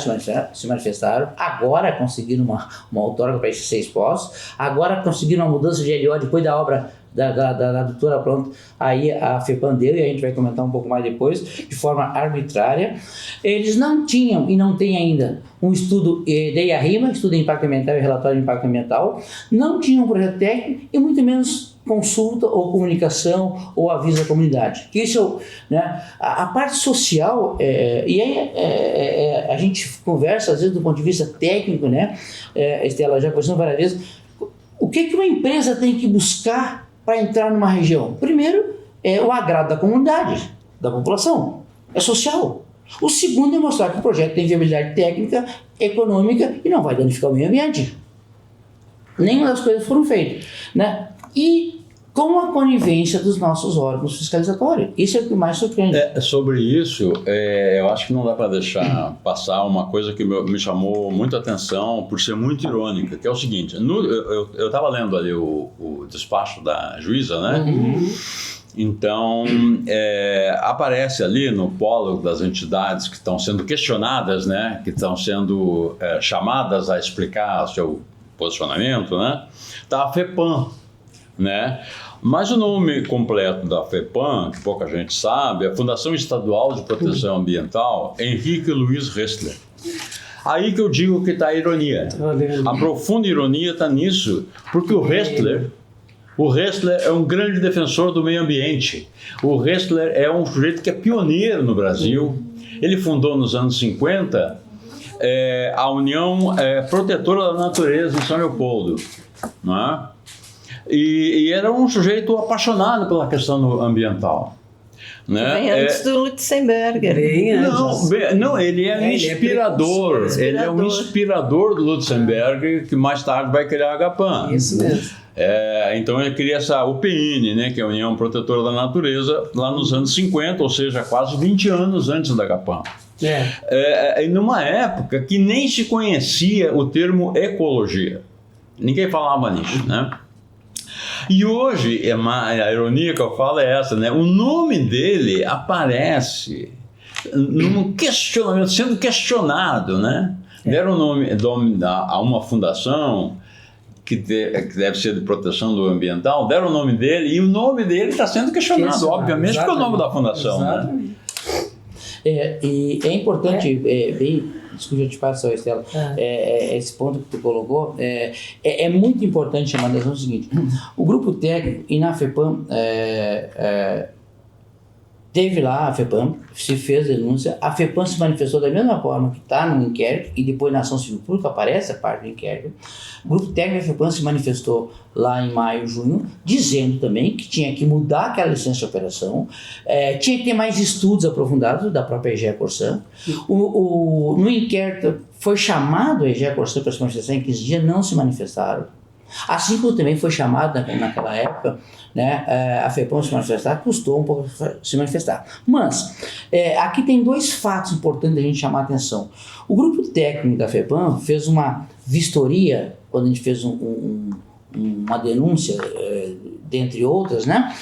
se manifestaram, agora conseguiram uma outorga para esses 6 postos, agora conseguiram uma mudança de LO depois da obra da doutora pronta, aí a FEPAM deu, e a gente vai comentar um pouco mais depois, de forma arbitrária. Eles não tinham e não têm ainda um estudo de IARIMA, estudo de impacto ambiental e relatório de impacto ambiental, não tinham um projeto técnico e muito menos consulta ou comunicação ou aviso à comunidade. Isso, né, a parte social, a gente conversa às vezes do ponto de vista técnico, né, Estela, já conversamos várias vezes, o que uma empresa tem que buscar para entrar numa região? Primeiro, é o agrado da comunidade, da população, é social. O segundo é mostrar que o projeto tem viabilidade técnica, econômica e não vai danificar o meio ambiente. Nenhuma das coisas foram feitas, né? E com a conivência dos nossos órgãos fiscalizatórios. Isso é o que mais surpreende. Sobre isso, eu acho que não dá para deixar passar uma coisa que me chamou muita atenção por ser muito irônica, que é o seguinte, eu estava lendo ali o despacho da juíza, né? Uhum. Então, aparece ali no polo das entidades que estão sendo questionadas, né? Que estão sendo chamadas a explicar seu posicionamento, né? Está a FEPAM, né? Mas o nome completo da FEPAM, que pouca gente sabe, é a Fundação Estadual de Proteção Ambiental Henrique Luiz Ressler. Aí que eu digo que está a ironia. A profunda ironia está nisso, porque o Ressler é um grande defensor do meio ambiente. O Ressler é um sujeito que é pioneiro no Brasil. Ele fundou nos anos 50 a União Protetora da Natureza em São Leopoldo, né? E era um sujeito apaixonado pela questão ambiental. Né? Bem antes do Lutzenberger. Não, ele é um inspirador. Ele é um inspirador do Lutzenberger, que mais tarde vai criar a Agapan. Isso mesmo. Então ele cria essa UPN, né, que é a União Protetora da Natureza, lá nos anos 50, ou seja, quase 20 anos antes da Agapan. Numa época que nem se conhecia o termo ecologia. Ninguém falava nisso, né? E hoje, a ironia que eu falo é essa, né? O nome dele aparece num questionamento, sendo questionado, né? Deram o nome a uma fundação que deve ser de proteção do ambiental, deram o nome dele e o nome dele está sendo questionado, obviamente, porque é o nome da fundação, né? E é importante, bem, desculpa eu te passar, Estela, esse ponto que tu colocou, é muito importante chamar a atenção o seguinte, o grupo técnico e na FEPAM, teve lá a FEPAM, se fez denúncia, a FEPAM se manifestou da mesma forma que está no inquérito e depois na ação civil pública aparece a parte do inquérito. O grupo técnico da FEPAM se manifestou lá em maio, junho, dizendo também que tinha que mudar aquela licença de operação, tinha que ter mais estudos aprofundados da própria EGEA Corsan. No inquérito foi chamado a EGEA Corsan para se manifestar em 15 dias, não se manifestaram. Assim como também foi chamado naquela época, né, a FEPAM se manifestar, custou um pouco se manifestar. Mas, aqui tem dois fatos importantes da gente chamar a atenção. O grupo técnico da FEPAM fez uma vistoria, quando a gente fez uma denúncia, dentre outras, né,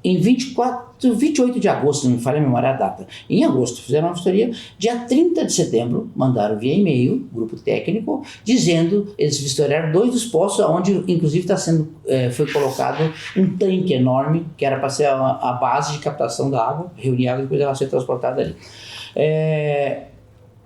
em 28 de agosto, não me falha a memória a data, em agosto fizeram uma vistoria, dia 30 de setembro mandaram via e-mail, grupo técnico, dizendo, eles vistoriaram 2 dos poços, onde inclusive foi colocado um tanque enorme, que era para ser a base de captação da água, reunir água e depois ela ser transportada ali.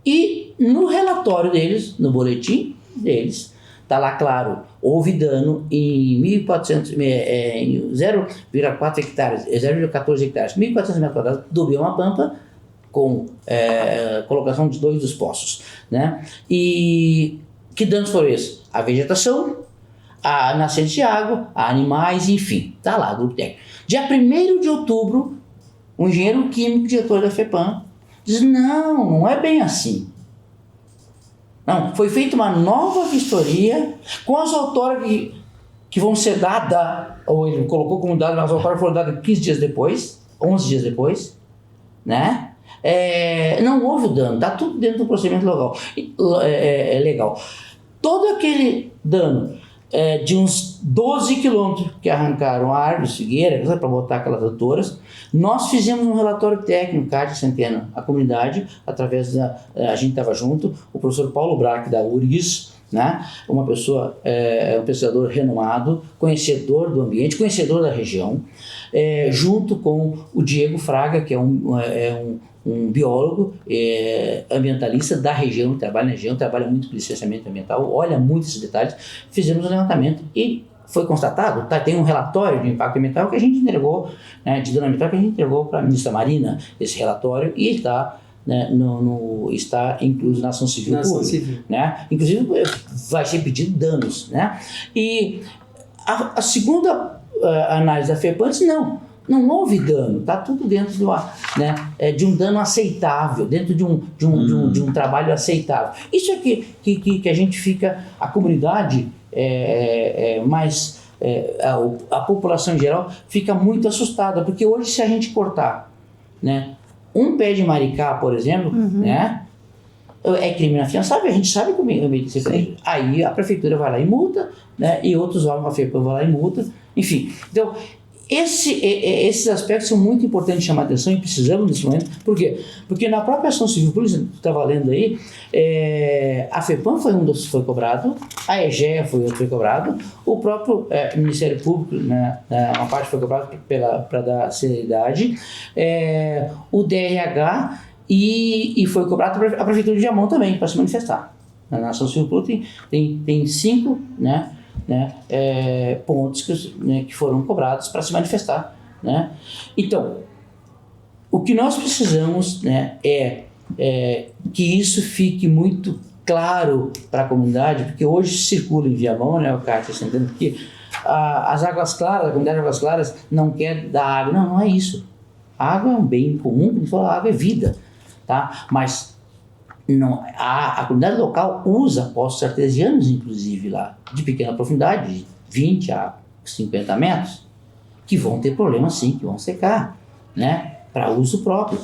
E no relatório deles, no boletim deles, está lá claro, houve dano em 0,4 hectares, 0,14 hectares, 1.400 metros quadrados do bioma Pampa, com colocação de 2 dos poços, né? E que danos foram esses? A vegetação, a nascente de água, a animais, enfim, está lá, grupo técnico. Dia 1º de outubro, o engenheiro químico, diretor da FEPAM, diz, não é bem assim. Não, foi feita uma nova vistoria com as outorgas que vão ser dadas, ou ele colocou como dado, mas as outorgas foram dadas 15 dias depois, 11 dias depois, né? Não houve dano, está tudo dentro do procedimento legal. Todo aquele dano de uns 12 quilômetros que arrancaram árvores, figueiras, para botar aquelas doutoras, nós fizemos um relatório técnico, Cátia Centeno, a comunidade, através a gente estava junto, o professor Paulo Braque da URGS, né? Uma pessoa, um pesquisador renomado, conhecedor do ambiente, conhecedor da região, junto com o Diego Fraga, que é um biólogo ambientalista da região, trabalha na região, trabalha muito com licenciamento ambiental, olha muito esses detalhes, fizemos um levantamento e foi constatado, tá? Tem um relatório de impacto ambiental que a gente entregou, né, de dano ambiental que a gente entregou para a ministra Marina, esse relatório, e está, né, está incluso na ação civil pública, né? Inclusive vai ser pedido danos, né? E a segunda análise da FEPAM disse não houve dano, está tudo dentro de um dano aceitável, dentro de um trabalho aceitável. Isso é que a gente fica, a comunidade a população em geral fica muito assustada, porque hoje se a gente cortar, né, um pé de maricá, por exemplo, né, é crime inafiançável, a gente sabe como aí a prefeitura vai lá e multa, né, e outros órgãos, a FEPAM vai lá e multa, enfim. Então, esses aspectos são muito importantes de chamar atenção e precisamos nesse momento. Por quê? Porque na própria ação civil pública, que estava lendo aí, a FEPAM foi um dos que foi cobrado, a EGEA foi outro que foi cobrado, o próprio Ministério Público, né, uma parte foi cobrado para dar celeridade, o DRH e foi cobrado a Prefeitura de Viamão também, para se manifestar. Na ação civil pública tem 5, pontos que foram cobrados para se manifestar, né? Então, o que nós precisamos, né, é que isso fique muito claro para a comunidade, porque hoje circula em Viamão, né, o Cátia, você entende que as águas claras, a comunidade de Águas Claras não quer dar água, não é isso. A água é um bem comum, a gente fala, a água é vida, tá? Mas não, a comunidade local usa poços artesianos, inclusive lá, de pequena profundidade, de 20 a 50 metros, que vão ter problemas sim, que vão secar, né, para uso próprio.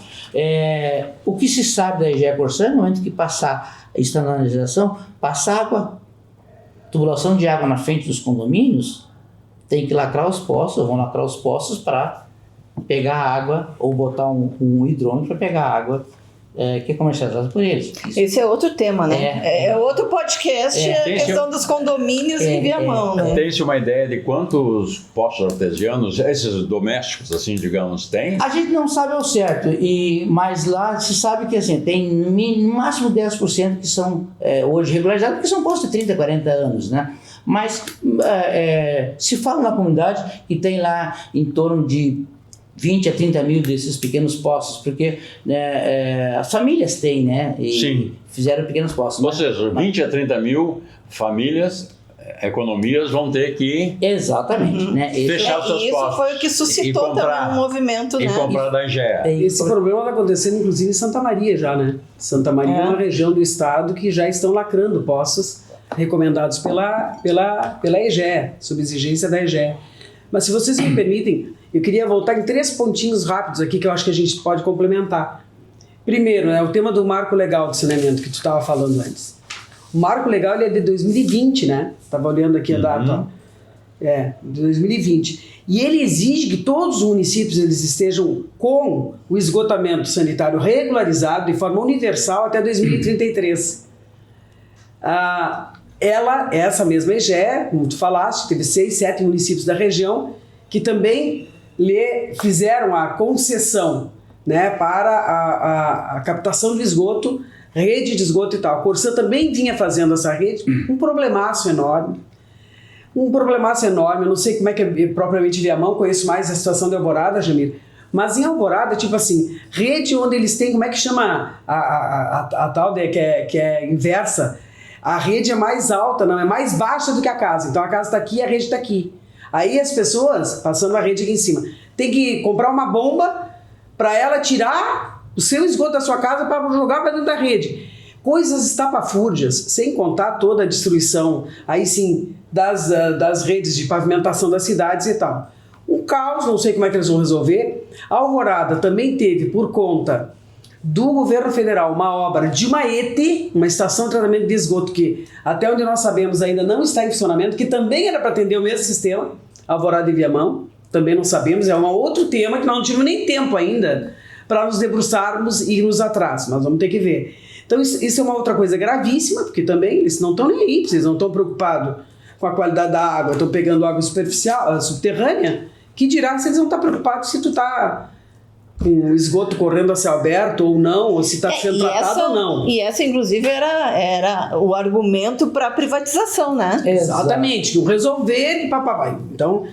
O que se sabe da EGEA Corsã, no momento que passar a estandardização, passar água, tubulação de água na frente dos condomínios, tem que lacrar os poços, vão lacrar os poços para pegar água, ou botar um hidrômetro para pegar água que é comercializado por eles. Esse é outro tema, né? É outro podcast, a questão dos condomínios em Viamão, né? Tem-se uma ideia de quantos poços artesianos, esses domésticos, assim, digamos, tem? A gente não sabe ao certo, mas lá se sabe que assim, tem no máximo 10% que são hoje regularizados, porque são poços de 30, 40 anos, né? Mas se fala na comunidade que tem lá em torno de 20 a 30 mil desses pequenos poços, porque as famílias têm, né? E sim, fizeram pequenos poços. Ou seja, 20 a 30 mil famílias, economias vão ter que né? fechar os seus poços. Isso foi o que suscitou também um movimento, né? E comprar da EGEA. Esse problema está acontecendo, inclusive, em Santa Maria já, né? Santa Maria é uma região do estado que já estão lacrando poços recomendados pela EGEA, sob exigência da EGEA. Mas se vocês me permitem, eu queria voltar em 3 pontinhos rápidos aqui que eu acho que a gente pode complementar. Primeiro, o tema do marco legal de saneamento que tu estava falando antes. O marco legal ele é de 2020, né? Estava olhando aqui a data. De 2020. E ele exige que todos os municípios eles estejam com o esgotamento sanitário regularizado de forma universal até 2033. Essa mesma EGEA, como tu falaste, teve 6, 7 municípios da região que também lhe fizeram a concessão, né, para a captação de esgoto, rede de esgoto e tal. A Corsã também vinha fazendo essa rede, um problemaço enorme. Eu não sei como é que é propriamente Viamão, conheço mais a situação de Alvorada, Jamir, mas em Alvorada, tipo assim, rede onde eles têm, como é que chama a tal que é inversa, a rede é mais alta, não, é mais baixa do que a casa. Então a casa está aqui e a rede está aqui. Aí as pessoas, passando a rede aqui em cima, tem que comprar uma bomba para ela tirar o seu esgoto da sua casa para jogar para dentro da rede. Coisas estapafúrdias, sem contar toda a destruição, aí sim, das redes de pavimentação das cidades e tal. Um caos, não sei como é que eles vão resolver. A Alvorada também teve, por conta do governo federal, uma obra de uma ET, uma estação de tratamento de esgoto que, até onde nós sabemos, ainda não está em funcionamento, que também era para atender o mesmo sistema, Alvorada e Viamão, também não sabemos, é um outro tema que nós não tivemos nem tempo ainda para nos debruçarmos e irmos atrás, mas vamos ter que ver. Então isso é uma outra coisa gravíssima, porque também eles não estão nem aí, eles não estão preocupados com a qualidade da água, estão pegando água superficial, subterrânea, que dirá se eles não estão preocupados se tu está com o esgoto correndo a céu aberto ou não, ou se está sendo tratado ou não. E essa, inclusive, era o argumento para a privatização, né? Exatamente, que o resolver e papapá. Então,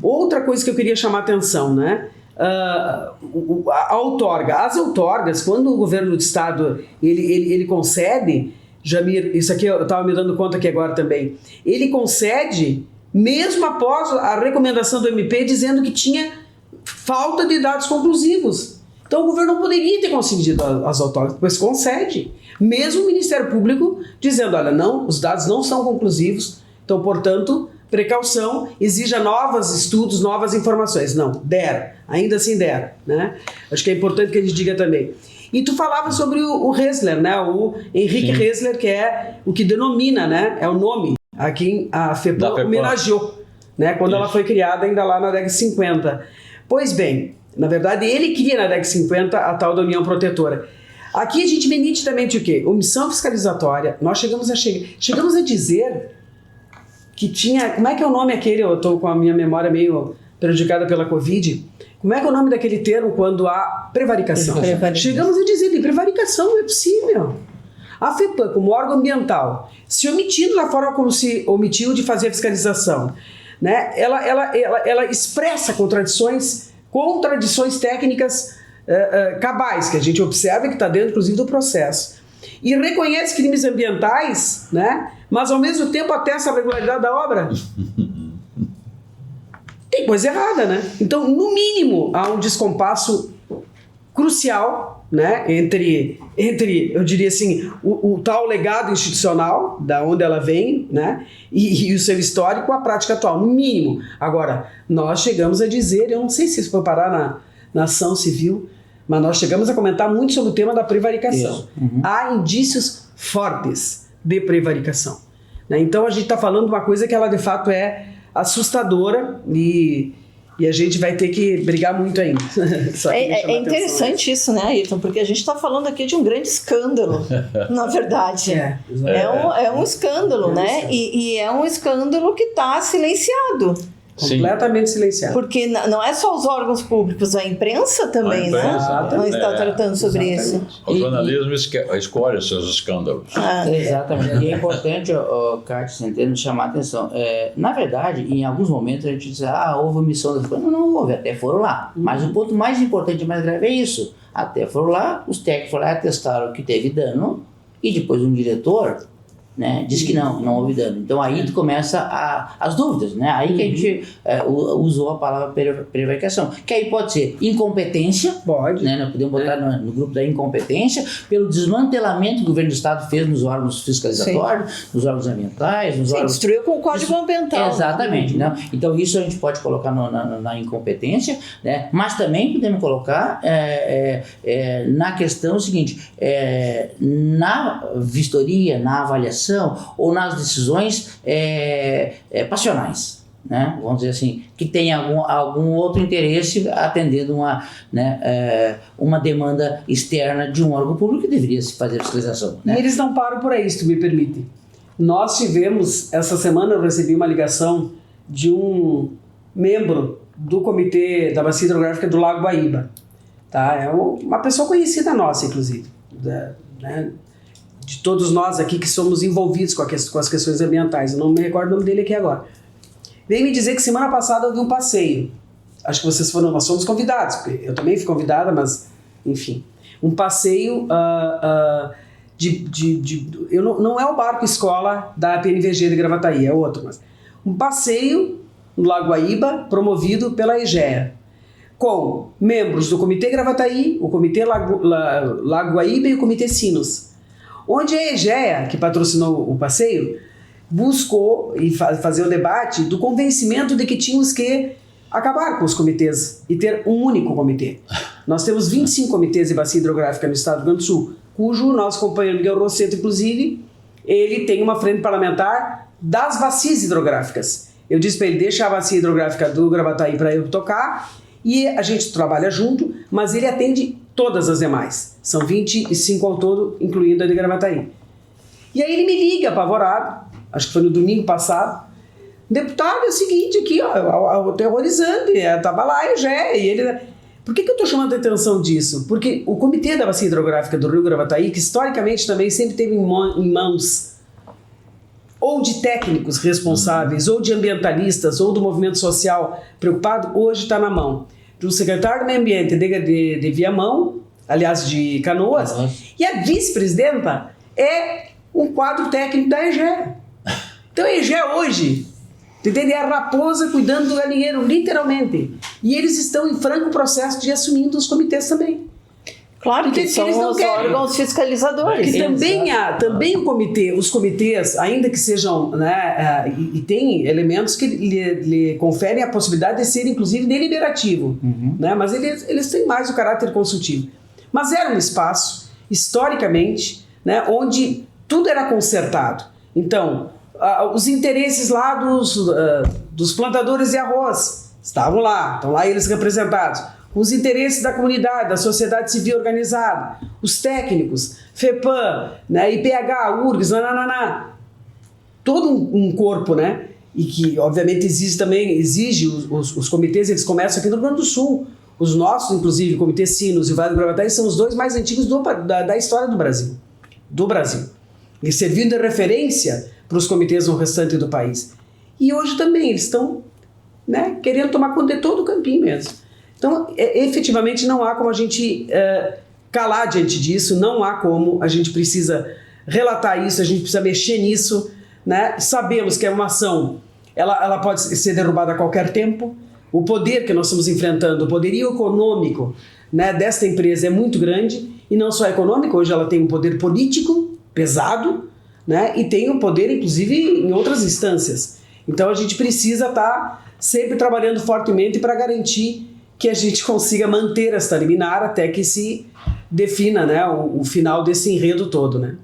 outra coisa que eu queria chamar a atenção, né? A outorga. As outorgas, quando o governo do estado ele concede, Jamir, isso aqui eu estava me dando conta aqui agora também, ele concede mesmo após a recomendação do MP dizendo que tinha falta de dados conclusivos. Então o governo não poderia ter concedido as outorgas, pois concede. Mesmo o Ministério Público dizendo, olha, não, os dados não são conclusivos, então, portanto, precaução, exija novos estudos, novas informações. Não, ainda assim deram, né? Acho que é importante que a gente diga também. E tu falava sobre o Ressler, né? O Henrique Ressler, que é o que denomina, né? É o nome a quem a FEPAM homenageou, né? Quando ela foi criada ainda lá na década de 50. Pois bem, na verdade, ele cria na década de 50 a tal da União Protetora. Aqui a gente vê nitidamente o quê? Omissão fiscalizatória. Nós chegamos a dizer que tinha... Como é que é o nome aquele? Eu estou com a minha memória meio prejudicada pela Covid. Como é que é o nome daquele termo quando há prevaricação? Chegamos a dizer que prevaricação não é possível. A FEPAM, como órgão ambiental, se omitindo da forma como se omitiu de fazer a fiscalização, né? Ela expressa contradições técnicas cabais, que a gente observa que está dentro, inclusive, do processo. E reconhece crimes ambientais, né? Mas, ao mesmo tempo, atesta a regularidade da obra. Tem coisa errada, né? Então, no mínimo, há um descompasso crucial, né? Entre eu diria assim, o tal legado institucional, da onde ela vem, né? E o seu histórico, a prática atual, no mínimo. Agora, nós chegamos a dizer, eu não sei se isso foi parar na ação civil, mas nós chegamos a comentar muito sobre o tema da prevaricação. Há indícios fortes de prevaricação, né? Então, a gente está falando de uma coisa que ela, de fato, é assustadora e a gente vai ter que brigar muito ainda. É interessante isso, né, Ayrton? Porque a gente está falando aqui de um grande escândalo, na verdade. É um escândalo, né? E é um escândalo que está silenciado. Completamente silenciado. Porque não é só os órgãos públicos, a imprensa também, né? Não está tratando sobre isso. O jornalismo escolhe os seus escândalos. Exatamente. E é importante, Cátia Centeno, chamar a atenção. Na verdade, em alguns momentos a gente diz, houve omissão da FEPAM. Não houve, até foram lá. Mas o ponto mais importante e mais grave é isso. Até foram lá, os técnicos foram lá e atestaram que teve dano, e depois um diretor, né, diz que não houve dano. Então aí começa as dúvidas, né? Aí que a gente usou a palavra prevaricação, que aí pode ser incompetência, né? Nós podemos botar no grupo da incompetência, pelo desmantelamento que o governo do estado fez nos órgãos fiscalizatórios, nos órgãos ambientais, nos órgãos... destruiu com o Código Ambiental. Exatamente, né? Então isso a gente pode colocar na incompetência, né? Mas também podemos colocar na questão seguinte, na vistoria, na avaliação ou nas decisões passionais, né? Vamos dizer assim, que tem algum outro interesse atendendo uma demanda externa de um órgão público que deveria se fazer fiscalização, né? E eles não param por aí, se tu me permite. Nós tivemos, essa semana eu recebi uma ligação de um membro do Comitê da Bacia Hidrográfica do Lago Guaíba, tá? É uma pessoa conhecida nossa, inclusive, né? De todos nós aqui que somos envolvidos com as questões ambientais. Eu não me recordo o nome dele aqui agora. Veio me dizer que semana passada houve um passeio. Acho que nós somos convidados. Eu também fui convidada, mas, enfim. Um passeio não é o barco escola da PNVG de Gravataí, é outro. Mas um passeio no Lago Guaíba, promovido pela EGEA, com membros do Comitê Gravataí, o Comitê Lago Guaíba e o Comitê Sinos. Onde a EGEA, que patrocinou o passeio, buscou fazer o debate do convencimento de que tínhamos que acabar com os comitês e ter um único comitê. Nós temos 25 comitês de bacia hidrográfica no estado do Rio Grande do Sul, cujo nosso companheiro Miguel Rosseto, inclusive, ele tem uma frente parlamentar das bacias hidrográficas. Eu disse para ele, deixa a bacia hidrográfica do Gravataí para eu tocar, e a gente trabalha junto, mas ele atende todas as demais. São 25 ao todo, incluindo a de Gravataí. E aí ele me liga, apavorado, acho que foi no domingo passado, deputado, é o seguinte aqui, aterrorizante, estava lá a EGEA, e ele... Por que eu estou chamando a atenção disso? Porque o Comitê da Bacia Hidrográfica do Rio Gravataí, que historicamente também sempre teve em mãos ou de técnicos responsáveis, ou de ambientalistas, ou do movimento social preocupado, hoje está na mão do secretário do Meio Ambiente de Viamão, aliás, de Canoas, e a vice-presidenta é um quadro técnico da EGE. Então a EGE hoje, entende? É a raposa cuidando do galinheiro, literalmente. E eles estão em franco processo de assumindo os comitês também. Claro que são os órgãos fiscalizadores. Que também o comitê, os comitês, ainda que sejam, né, e tem elementos que lhe conferem a possibilidade de ser, inclusive, deliberativo, né, mas eles têm mais o caráter consultivo. Mas era um espaço, historicamente, né, onde tudo era concertado. Então, os interesses lá dos plantadores de arroz estão lá eles representados. Os interesses da comunidade, da sociedade civil organizada, os técnicos, FEPAM, né, IPH, URGS, todo um corpo, né? E que, obviamente, exige os comitês, eles começam aqui no Rio Grande do Sul. Os nossos, inclusive, o Comitê Sinos e o Vale do Gravataí, são os dois mais antigos da história do Brasil. E servindo de referência para os comitês no restante do país. E hoje também eles estão, né, querendo tomar conta de todo o campinho mesmo. Então, efetivamente, não há como a gente calar diante disso, não há como, a gente precisa relatar isso, a gente precisa mexer nisso, né? Sabemos que é uma ação, ela pode ser derrubada a qualquer tempo. O poder que nós estamos enfrentando, o poderio econômico, né, desta empresa é muito grande, e não só econômico, hoje ela tem um poder político pesado, né, e tem um poder, inclusive, em outras instâncias. Então, a gente precisa estar sempre trabalhando fortemente para garantir que a gente consiga manter esta liminar até que se defina, né, o final desse enredo todo, né?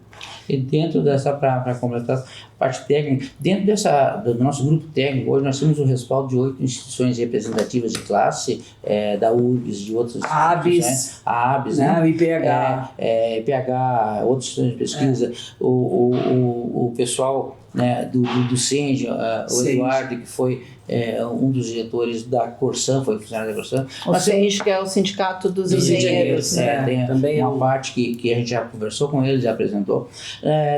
E dentro dessa, para completar a parte técnica, dentro do nosso grupo técnico, hoje nós temos o respaldo de 8 instituições representativas de classe, da URGS, de outras instituições, a ABS, né? O IPH. IPH, outras instituições de pesquisa, o pessoal, né, do CENG, o Eduardo, que foi um dos diretores da Corsan, foi funcionário da Corsan. O CENG, que é o Sindicato dos Engenheiros. Tem também uma parte que a gente já conversou com eles, já apresentou.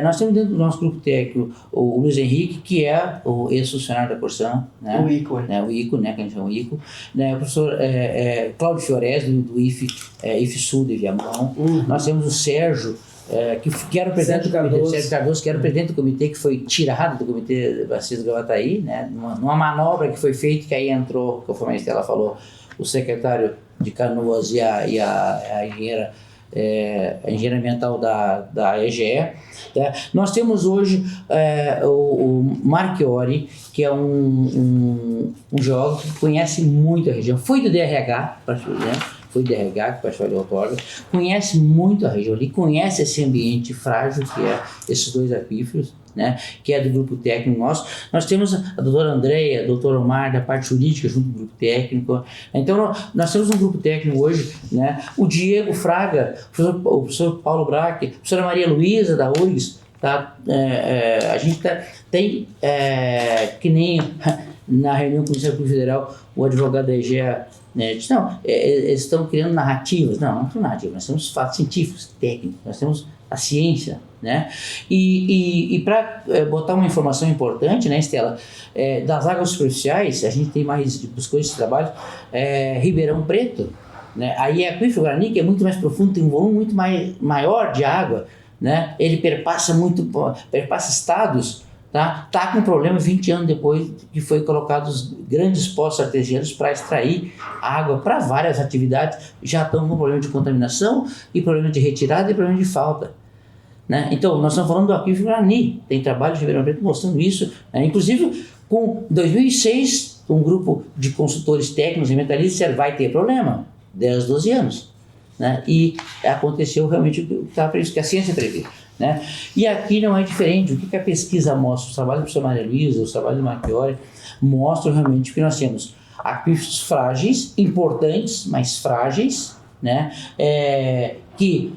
Nós temos dentro do nosso grupo técnico o Luiz Henrique, que é o ex-funcionário da Corsan, né? O ICO. O ICO, né, que a gente chama o ICO. Né? O professor Cláudio Fiores, do IF Sul de Viamão. Nós temos o Sérgio, que era o presidente do comitê, Sérgio Cardoso, que era o presidente do comitê, que foi tirado do comitê da Bacia do Gravataí, né, numa manobra que foi feita, que aí entrou, conforme a Estela falou, o secretário de Canoas e a engenheira ambiental da EGE. Né. Nós temos hoje o Marchiori, que é um geólogo que conhece muito a região, foi do DRH, né? Foi DRH, que participou de outorga, conhece muito a região ali, conhece esse ambiente frágil que é esses dois aquíferos, né, que é do grupo técnico nosso. Nós temos a doutora Andréia, o doutor Omar, da parte jurídica, junto do grupo técnico. Então, nós temos um grupo técnico hoje, né, o Diego Fraga, o professor Paulo Braque, a professora Maria Luísa, da URGS, tá? A gente tem, que nem na reunião com o Conselho Federal, o advogado da EGEA, né, disse, não, eles estão criando narrativas. Não são narrativas, nós temos fatos científicos, técnicos, nós temos a ciência, né? E para botar uma informação importante, né, Estela, das águas superficiais, a gente tem mais, buscou esse trabalho, Ribeirão Preto, né? Aí é aquífero Guarani, que é muito mais profundo, tem um volume muito maior de água, né? Ele perpassa estados. Tá com problema 20 anos depois que foi colocados grandes poços artesianos para extrair água para várias atividades, já estão com problema de contaminação e problema de retirada e problema de falta, né? Então, nós estamos falando do aquífero Guarani, tem trabalho de Ribeirão Preto mostrando isso, né? Inclusive, com 2006, um grupo de consultores técnicos e ambientalistas disseram, vai ter problema, 10, 12 anos, né? E aconteceu realmente o que estava previsto, que a ciência prevê. Né? E aqui não é diferente. O que a pesquisa mostra? O trabalho do professor Maria Luísa, o trabalho do Marchiori mostram realmente que nós temos aquíferos frágeis, importantes, mas frágeis, né? Que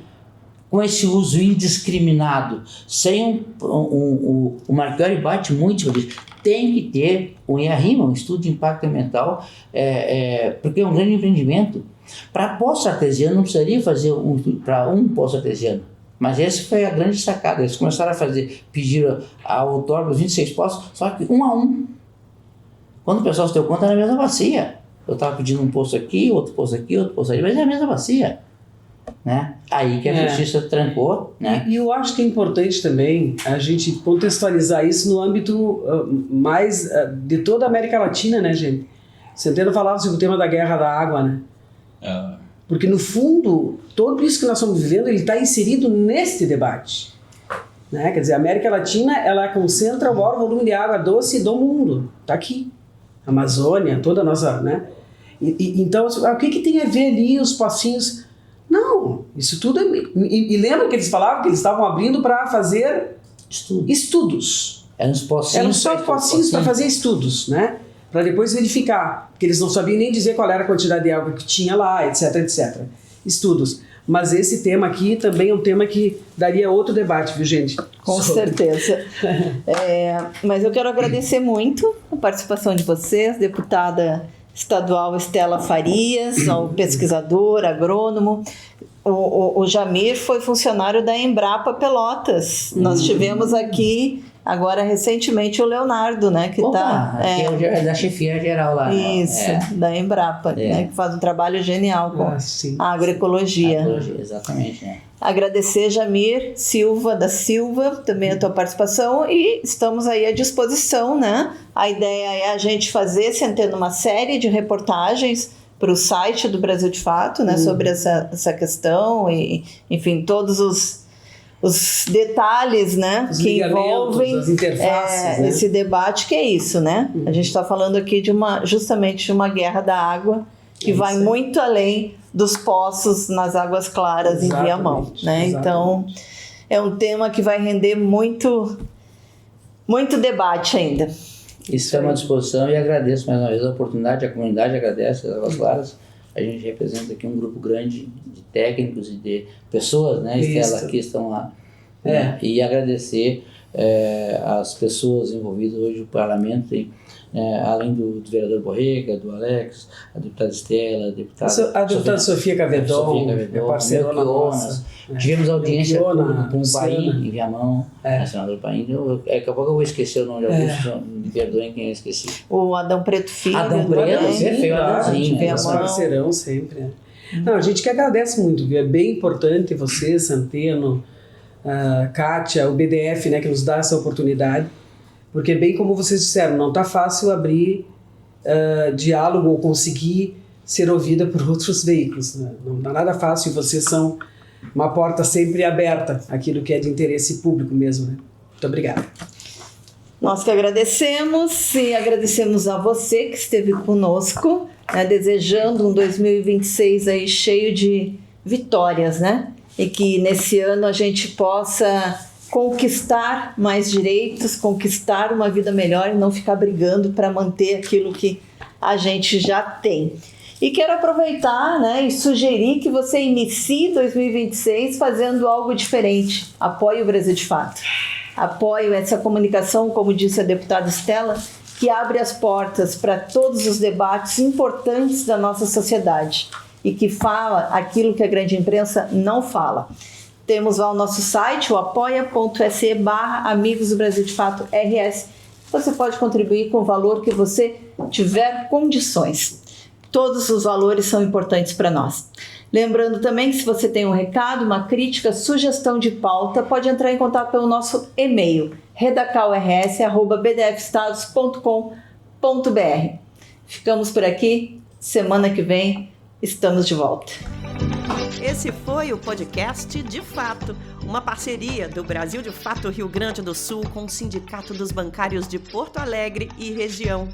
com esse uso indiscriminado, sem o Marchiori bate muito por isso. Tem que ter um IARIMA, um estudo de impacto ambiental, porque é um grande empreendimento. Para poço artesiano, não precisaria fazer para um poço artesiano. Mas essa foi a grande sacada. Eles começaram a pediram a outorga dos 26 poços, só que um a um. Quando o pessoal se deu conta, era a mesma bacia. Eu estava pedindo um poço aqui, outro poço aqui, outro poço ali, mas é a mesma bacia. Né? Aí que a justiça trancou. Né? E eu acho que é importante também a gente contextualizar isso no âmbito mais de toda a América Latina, né, gente? Centeno falava sobre o tema da guerra da água, né? Porque, no fundo, tudo isso que nós estamos vivendo, ele está inserido neste debate. Né? Quer dizer, a América Latina, ela concentra o maior volume de água doce do mundo. Está aqui. A Amazônia, toda a nossa... Né? Então, o que tem a ver ali os pocinhos? Não, isso tudo... E lembra que eles falavam que eles estavam abrindo para fazer estudos. Eram só pocinhos para fazer estudos, né? Para depois verificar, porque eles não sabiam nem dizer qual era a quantidade de água que tinha lá, etc, etc. Estudos. Mas esse tema aqui também é um tema que daria outro debate, viu, gente? Com certeza. Mas eu quero agradecer muito a participação de vocês, deputada estadual Estela Farias, ao pesquisador, agrônomo. O Jamir foi funcionário da Embrapa Pelotas. Nós tivemos aqui... Agora, recentemente, o Leonardo, né? Que é da chefia geral lá. Isso, da Embrapa, né, que faz um trabalho genial com a agroecologia. Exatamente, né? Agradecer, Jamir Silva da Silva, também a tua participação, e estamos aí à disposição, né? A ideia é a gente fazer, Centeno, uma série de reportagens para o site do Brasil de Fato, né? Sobre essa questão e, enfim, todos os detalhes, né, que envolvem as interfaces, né? Esse debate, que é isso, né? A gente está falando aqui justamente de uma guerra da água que vai muito além dos poços nas águas claras em Viamão, né? Então, é um tema que vai render muito debate ainda. Isso é uma disposição e agradeço mais uma vez a oportunidade, a comunidade agradece, as Águas Claras. A gente representa aqui um grupo grande de técnicos e de pessoas, né, Estela, que estão lá. Né? E agradecer as pessoas envolvidas hoje no parlamento, além do vereador Borrega, do Alex, a deputada Estela, a deputada Sofia Cavedon, parceirona nossa. Tivemos audiência com o Paim, em Viamão, senador Paim. Daqui a pouco eu vou esquecer o nome de alguns, me perdoem quem eu esqueci. O Adão Preto Filho. Adão Preto, você fez o Adãozinho. Nosso parceirão sempre. Não, a gente que agradece muito, viu? É bem importante você, Centeno, Kátia, o BDF, né, que nos dá essa oportunidade, porque bem como vocês disseram, não está fácil abrir diálogo ou conseguir ser ouvida por outros veículos, né? Não dá nada fácil, e vocês são uma porta sempre aberta, aquilo que é de interesse público mesmo, né? Muito obrigada. Nós que agradecemos, e agradecemos a você que esteve conosco, né, desejando um 2026 aí cheio de vitórias, né? E que nesse ano a gente possa conquistar mais direitos, conquistar uma vida melhor e não ficar brigando para manter aquilo que a gente já tem. E quero aproveitar, né, e sugerir que você inicie 2026 fazendo algo diferente. Apoie o Brasil de Fato. Apoie essa comunicação, como disse a deputada Estela, que abre as portas para todos os debates importantes da nossa sociedade e que fala aquilo que a grande imprensa não fala. Temos lá o nosso site, o apoia.se/Amigos do Brasil de Fato RS. Você pode contribuir com o valor que você tiver condições. Todos os valores são importantes para nós. Lembrando também que se você tem um recado, uma crítica, sugestão de pauta, pode entrar em contato pelo nosso e-mail, redacalrs@bdfestados.com.br. Ficamos por aqui. Semana que vem estamos de volta. Esse foi o podcast De Fato, uma parceria do Brasil de Fato Rio Grande do Sul com o Sindicato dos Bancários de Porto Alegre e região.